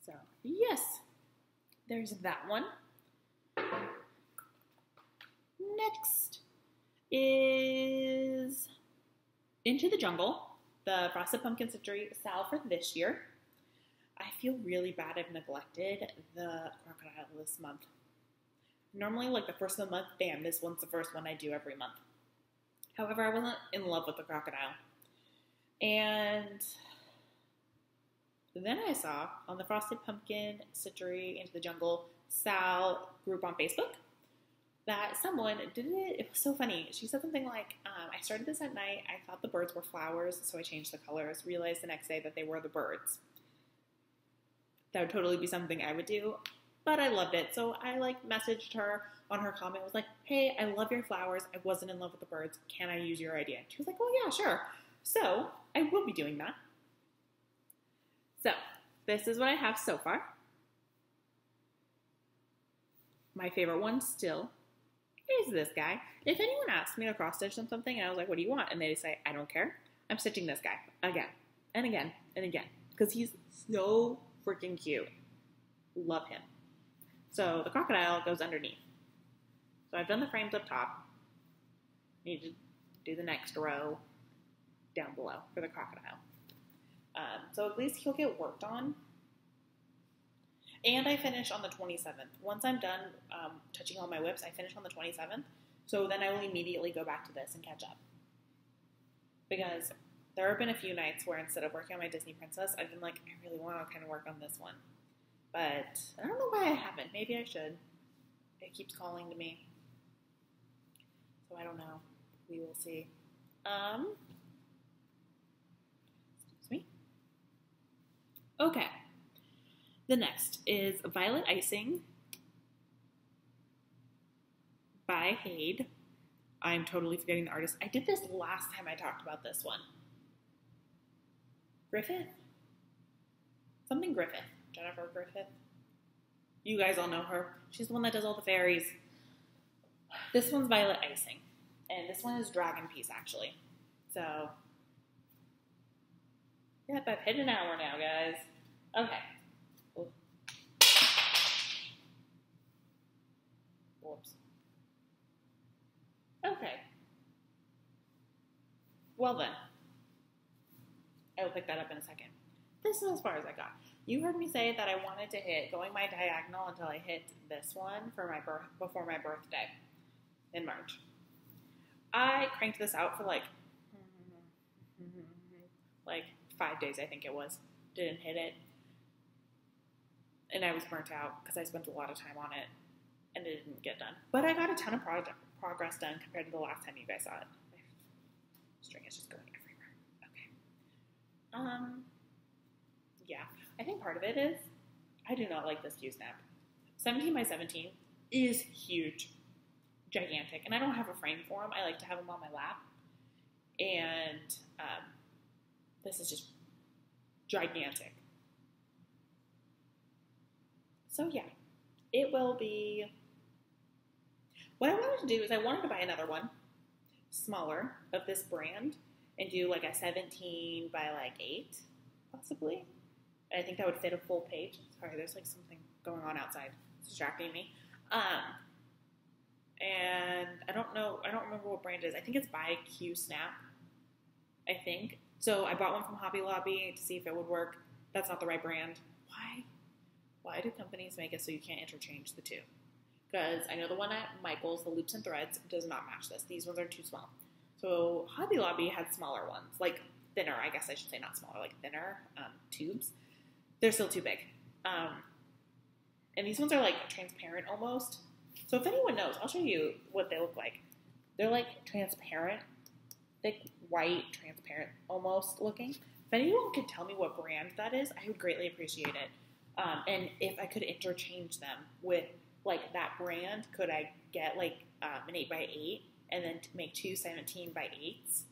So yes, there's that one. Next is Into the Jungle, the Frosted Pumpkin Century salve for this year. I feel really bad I've neglected the crocodile this month. Normally, like the first of the month, bam, this one's the first one I do every month. However, I wasn't in love with the crocodile. And then I saw on the Frosted Pumpkin Century Into the Jungle Sal group on Facebook that someone did it. It was so funny. She said something like, I started this at night. I thought the birds were flowers, so I changed the colors. Realized the next day that they were the birds. That would totally be something I would do. But I loved it. So I messaged her on her comment. I was like, hey, I love your flowers. I wasn't in love with the birds. Can I use your idea? She was like, oh yeah, sure. So I will be doing that. So this is what I have so far. My favorite one still is this guy. If anyone asks me to cross stitch them something and I was like, what do you want? And they say, I don't care. I'm stitching this guy again and again and again because he's so freaking cute. Love him. So the crocodile goes underneath. So I've done the frames up top. Need to do the next row down below for the crocodile. So at least he'll get worked on. And I finish on the 27th. Once I'm done touching all my whips, I finish on the 27th. So then I will immediately go back to this and catch up. Because there have been a few nights where instead of working on my Disney Princess, I've been like, I really want to kind of work on this one. But I don't know why I haven't. Maybe I should. It keeps calling to me. So I don't know. We will see. Excuse me. Okay. The next is Violet Icing by Hade. I'm totally forgetting the artist. I did this last time I talked about this one. Griffith? Something Griffith. Jennifer Griffith. You guys all know her. She's the one that does all the fairies. This one's Violet Icing. And this one is Dragon Piece, actually. So, yep, I've hit an hour now, guys. Okay. Whoops. Okay. Well then. I will pick that up in a second. This is as far as I got. You heard me say that I wanted to hit going my diagonal until I hit this one for my before my birthday in March. I cranked this out for like 5 days, I think it was. Didn't hit it. And I was burnt out because I spent a lot of time on it and it didn't get done. But I got a ton of progress done compared to the last time you guys saw it. My string is just going everywhere. Okay. Yeah. I think part of it is I do not like this Q-snap. 17 by 17 is huge. Gigantic. And I don't have a frame for them. I like to have them on my lap. And this is just gigantic. So yeah, it will be... What I wanted to do is I wanted to buy another one, smaller, of this brand, and do like a 17 by like 8, possibly. I think that would fit a full page. Sorry, there's like something going on outside. It's distracting me. And I don't remember what brand it is. I think it's by Q-Snap, I think. So I bought one from Hobby Lobby to see if it would work. That's not the right brand. Why do companies make it so you can't interchange the two? Because I know the one at Michael's, the Loops and Threads, does not match this. These ones are too small. So Hobby Lobby had smaller ones, like thinner, I guess I should say, not smaller, like thinner tubes. They're still too big. And these ones are like transparent almost. So if anyone knows, I'll show you what they look like. They're like transparent, thick, white, transparent almost looking. If anyone could tell me what brand that is, I would greatly appreciate it. And if I could interchange them with like that brand, could I get like an 8 by 8 and then make two 17 by 8s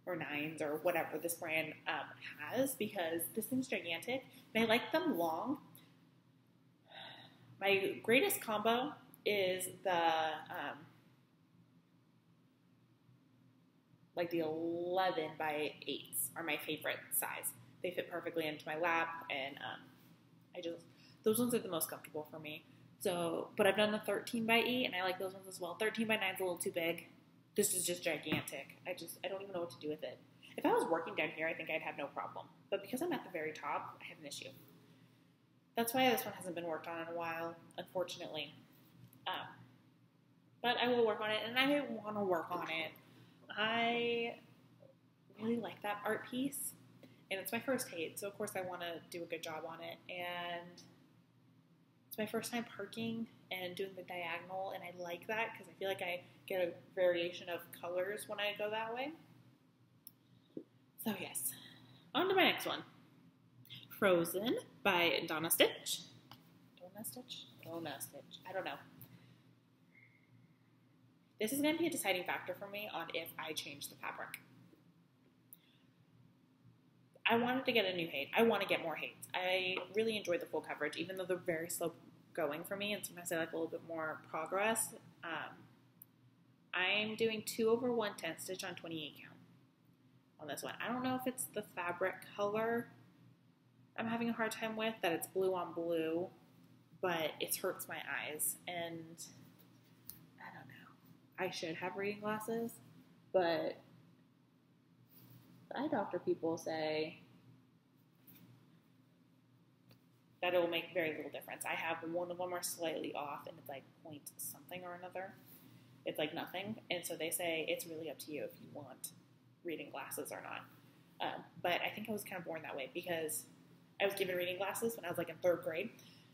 or 9s or whatever this brand has, because this thing's gigantic and I like them long. My greatest combo is the like the 11 by 8s are my favorite size. They fit perfectly into my lap, and those ones are the most comfortable for me. So, but I've done the 13 by 8, and I like those ones as well. 13 by 9 is a little too big. This is just gigantic. I don't even know what to do with it. If I was working down here, I think I'd have no problem. But because I'm at the very top, I have an issue. That's why this one hasn't been worked on in a while, unfortunately. But I will work on it, and I want to work on it. I really like that art piece, and it's my first hate, so of course I want to do a good job on it. And it's my first time parking and doing the diagonal, and I like that because I feel like I get a variation of colors when I go that way. So yes, on to my next one. Frozen by Donna Stitch. Donna Stitch? I don't know. This is going to be a deciding factor for me on if I change the fabric. I wanted to get a new hate. I want to get more hates. I really enjoy the full coverage, even though they're very slow going for me, and sometimes I like a little bit more progress. I'm doing 2/110 stitch on 28 count on this one. I don't know if it's the fabric color I'm having a hard time with, that it's blue on blue, but it hurts my eyes, and I don't know. I should have reading glasses, but the eye doctor people say that it will make very little difference. I have one of them are slightly off, and it's like point something or another. It's like nothing, and so they say it's really up to you if you want reading glasses or not. But I think I was kind of born that way because I was given reading glasses when I was like in 3rd grade.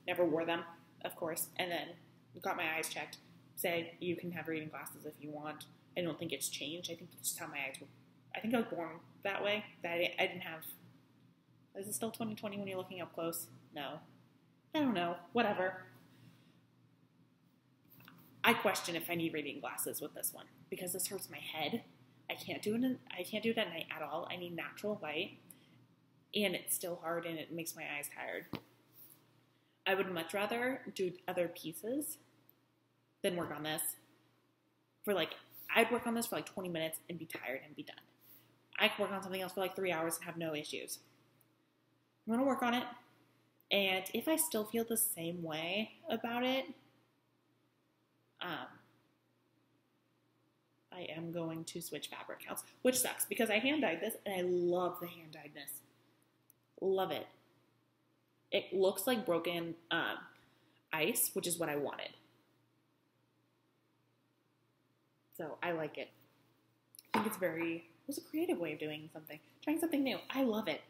Never wore them, of course, and then got my eyes checked. Said you can have reading glasses if you want. I don't think it's changed. I think that's just how my eyes were. I think I was born that way. That I didn't have. Is it still 2020 when you're looking up close? No. I don't know. Whatever. I question if I need reading glasses with this one because this hurts my head. I can't do it at night at all. I need natural light, and it's still hard, and it makes my eyes tired. I would much rather do other pieces than work on this. I'd work on this for like 20 minutes and be tired and be done. I could work on something else for like 3 hours and have no issues. I'm going to work on it, and if I still feel the same way about it, I am going to switch fabric counts, which sucks because I hand-dyed this, and I love the hand-dyedness. Love it. It looks like broken ice, which is what I wanted. So I like it. I think it was a creative way of doing something, trying something new. I love it.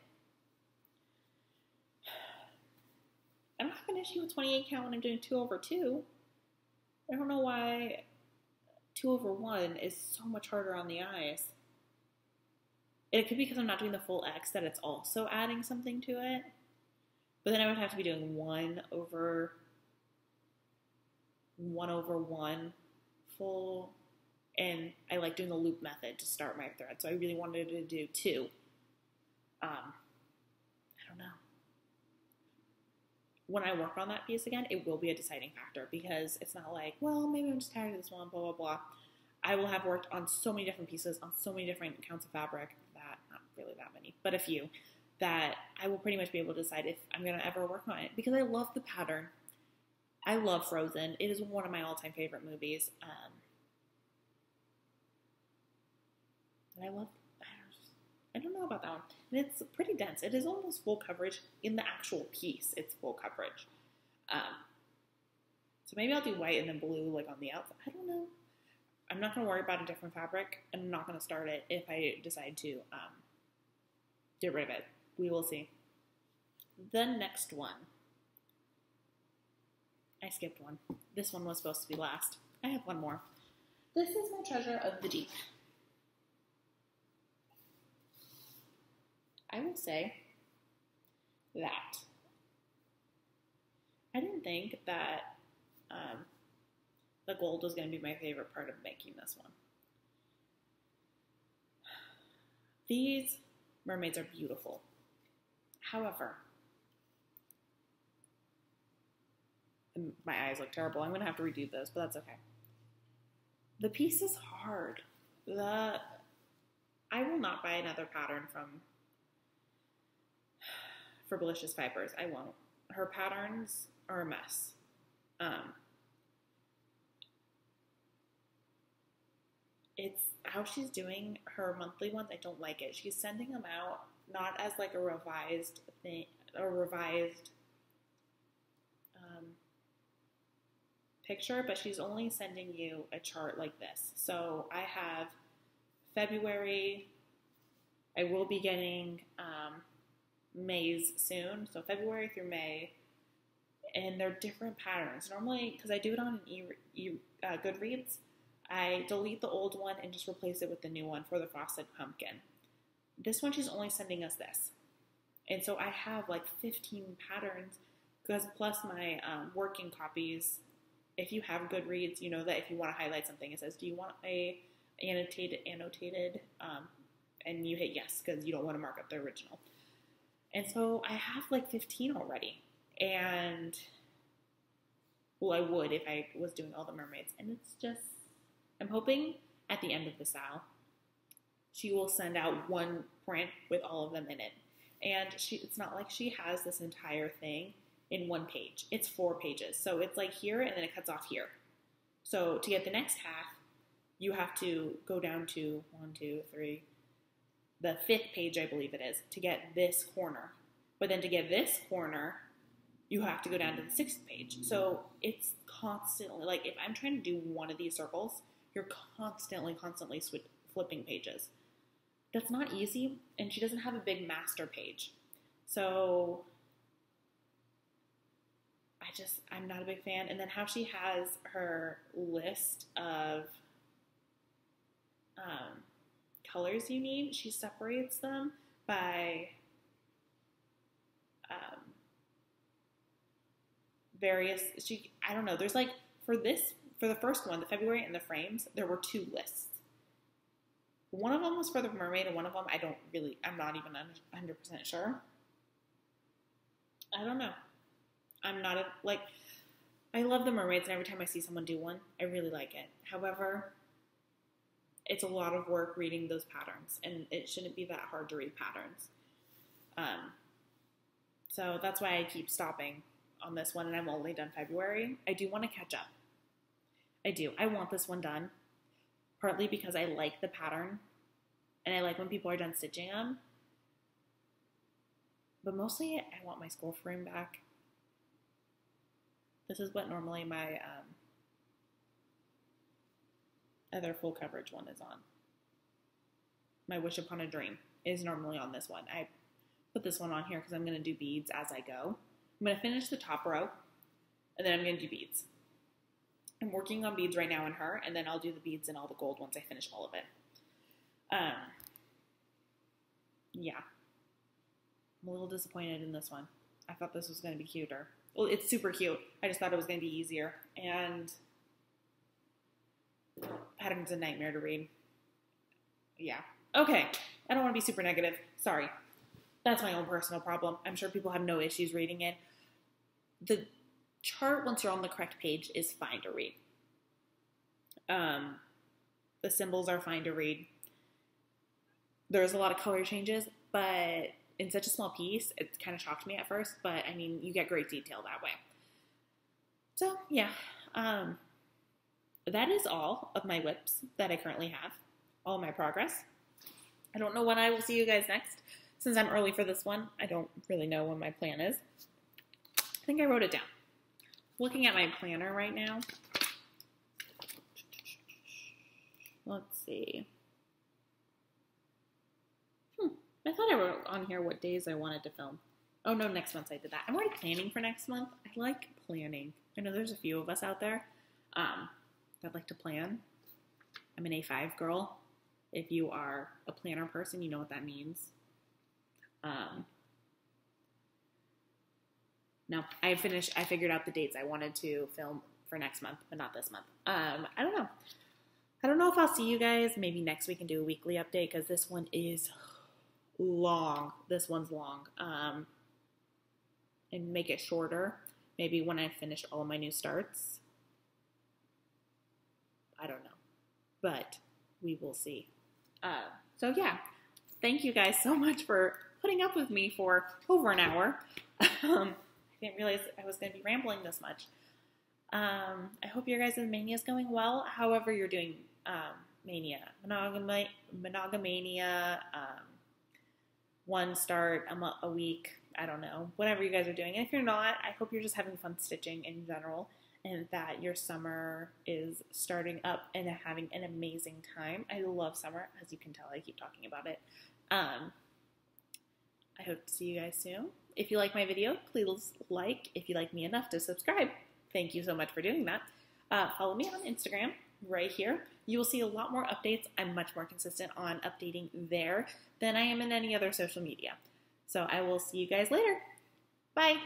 I don't have an issue with 28 count when I'm doing 2/2. I don't know why 2/1 is so much harder on the eyes. It could be because I'm not doing the full X that it's also adding something to it. But then I would have to be doing 1/1 full, and I like doing the loop method to start my thread, so I really wanted to do 2. I don't know. When I work on that piece again, it will be a deciding factor because it's not like, well, maybe I'm just tired of this one, blah, blah, blah. I will have worked on so many different pieces, on so many different counts of fabric that, not really that many, but a few, that I will pretty much be able to decide if I'm going to ever work on it because I love the pattern. I love Frozen. It is one of my all-time favorite movies. And I don't know about that one. And it's pretty dense. It is almost full coverage in the actual piece. It's full coverage. So maybe I'll do white and then blue like on the outside. I don't know. I'm not going to worry about a different fabric. I'm not going to start it if I decide to get rid of it. We will see. The next one. I skipped one. This one was supposed to be last. I have one more. This is my Treasure of the Deep. I will say that I didn't think that the gold was going to be my favorite part of making this one. These mermaids are beautiful. However, my eyes look terrible. I'm going to have to redo those, but that's okay. The piece is hard. I will not buy another pattern from Ferbelicious Fibers. I won't. Her patterns are a mess. It's how she's doing her monthly ones. I don't like it. She's sending them out not as like a revised thing, picture, but she's only sending you a chart like this. So I have February. I will be getting May's soon. So February through May, and they're different patterns. Normally, because I do it on Goodreads, I delete the old one and just replace it with the new one for the Frosted Pumpkin. This one, she's only sending us this. And so I have like 15 patterns, because plus my working copies. If you have Goodreads, you know that if you want to highlight something, it says, do you want a annotated, and you hit yes, because you don't want to mark up the original. And so I have like 15 already. And, well, I would if I was doing all the mermaids. And it's just, I'm hoping at the end of the sale, she will send out one print with all of them in it. And it's not like she has this entire thing in one page. It's 4 pages. So it's like here, and then it cuts off here. So to get the next half, you have to go down to 1, 2, 3, the 5th page, I believe it is, to get this corner. But then to get this corner, you have to go down to the 6th page. So it's constantly, like if I'm trying to do one of these circles, you're constantly flipping pages. That's not easy, and she doesn't have a big master page. So I'm not a big fan. And then how she has her list of colors you need, she separates them by various, I don't know, there's like, for the first one, the February and the frames, there were 2 lists. One of them was for the mermaid, and one of them I'm not even 100% sure. I don't know. I'm not I love the mermaids, and every time I see someone do one, I really like it. However, it's a lot of work reading those patterns, and it shouldn't be that hard to read patterns. So that's why I keep stopping on this one, and I'm only done February. I do want to catch up. I do. I want this one done, partly because I like the pattern, and I like when people are done stitching them. But mostly, I want my scroll frame back. This is what normally my other full coverage one is on. My Wish Upon a Dream is normally on this one. I put this one on here because I'm going to do beads as I go. I'm going to finish the top row, and then I'm going to do beads. I'm working on beads right now in her, and then I'll do the beads and all the gold once I finish all of it. Yeah. I'm a little disappointed in this one. I thought this was going to be cuter. Well, it's super cute. I just thought it was going to be easier. And pattern's a nightmare to read. Yeah. Okay. I don't want to be super negative. Sorry. That's my own personal problem. I'm sure people have no issues reading it. The chart, once you're on the correct page, is fine to read. The symbols are fine to read. There's a lot of color changes, but in such a small piece, it kind of shocked me at first, but I mean, you get great detail that way. So, yeah, that is all of my whips that I currently have, all my progress. I don't know when I will see you guys next. Since I'm early for this one, I don't really know when my plan is. I think I wrote it down. Looking at my planner right now. Let's see. I thought I wrote on here what days I wanted to film. Oh, no, next month I did that. I'm already planning for next month. I like planning. I know there's a few of us out there that like to plan. I'm an A5 girl. If you are a planner person, you know what that means. No, I figured out the dates I wanted to film for next month, but not this month. I don't know. I don't know if I'll see you guys maybe next week and do a weekly update, because this one is long. This one's long. And make it shorter. Maybe when I finished all of my new starts. I don't know. But we will see. So yeah, thank you guys so much for putting up with me for over an hour. I didn't realize I was going to be rambling this much. I hope your guys' mania is going well. However you're doing mania, monogamania, one start a week, I don't know, whatever you guys are doing. And if you're not, I hope you're just having fun stitching in general, and that your summer is starting up and having an amazing time. I love summer, as you can tell, I keep talking about it. I hope to see you guys soon. If you like my video, please like. If you like me enough to subscribe, thank you so much for doing that. Follow me on Instagram right here. You will see a lot more updates. I'm much more consistent on updating there than I am in any other social media. So I will see you guys later. Bye.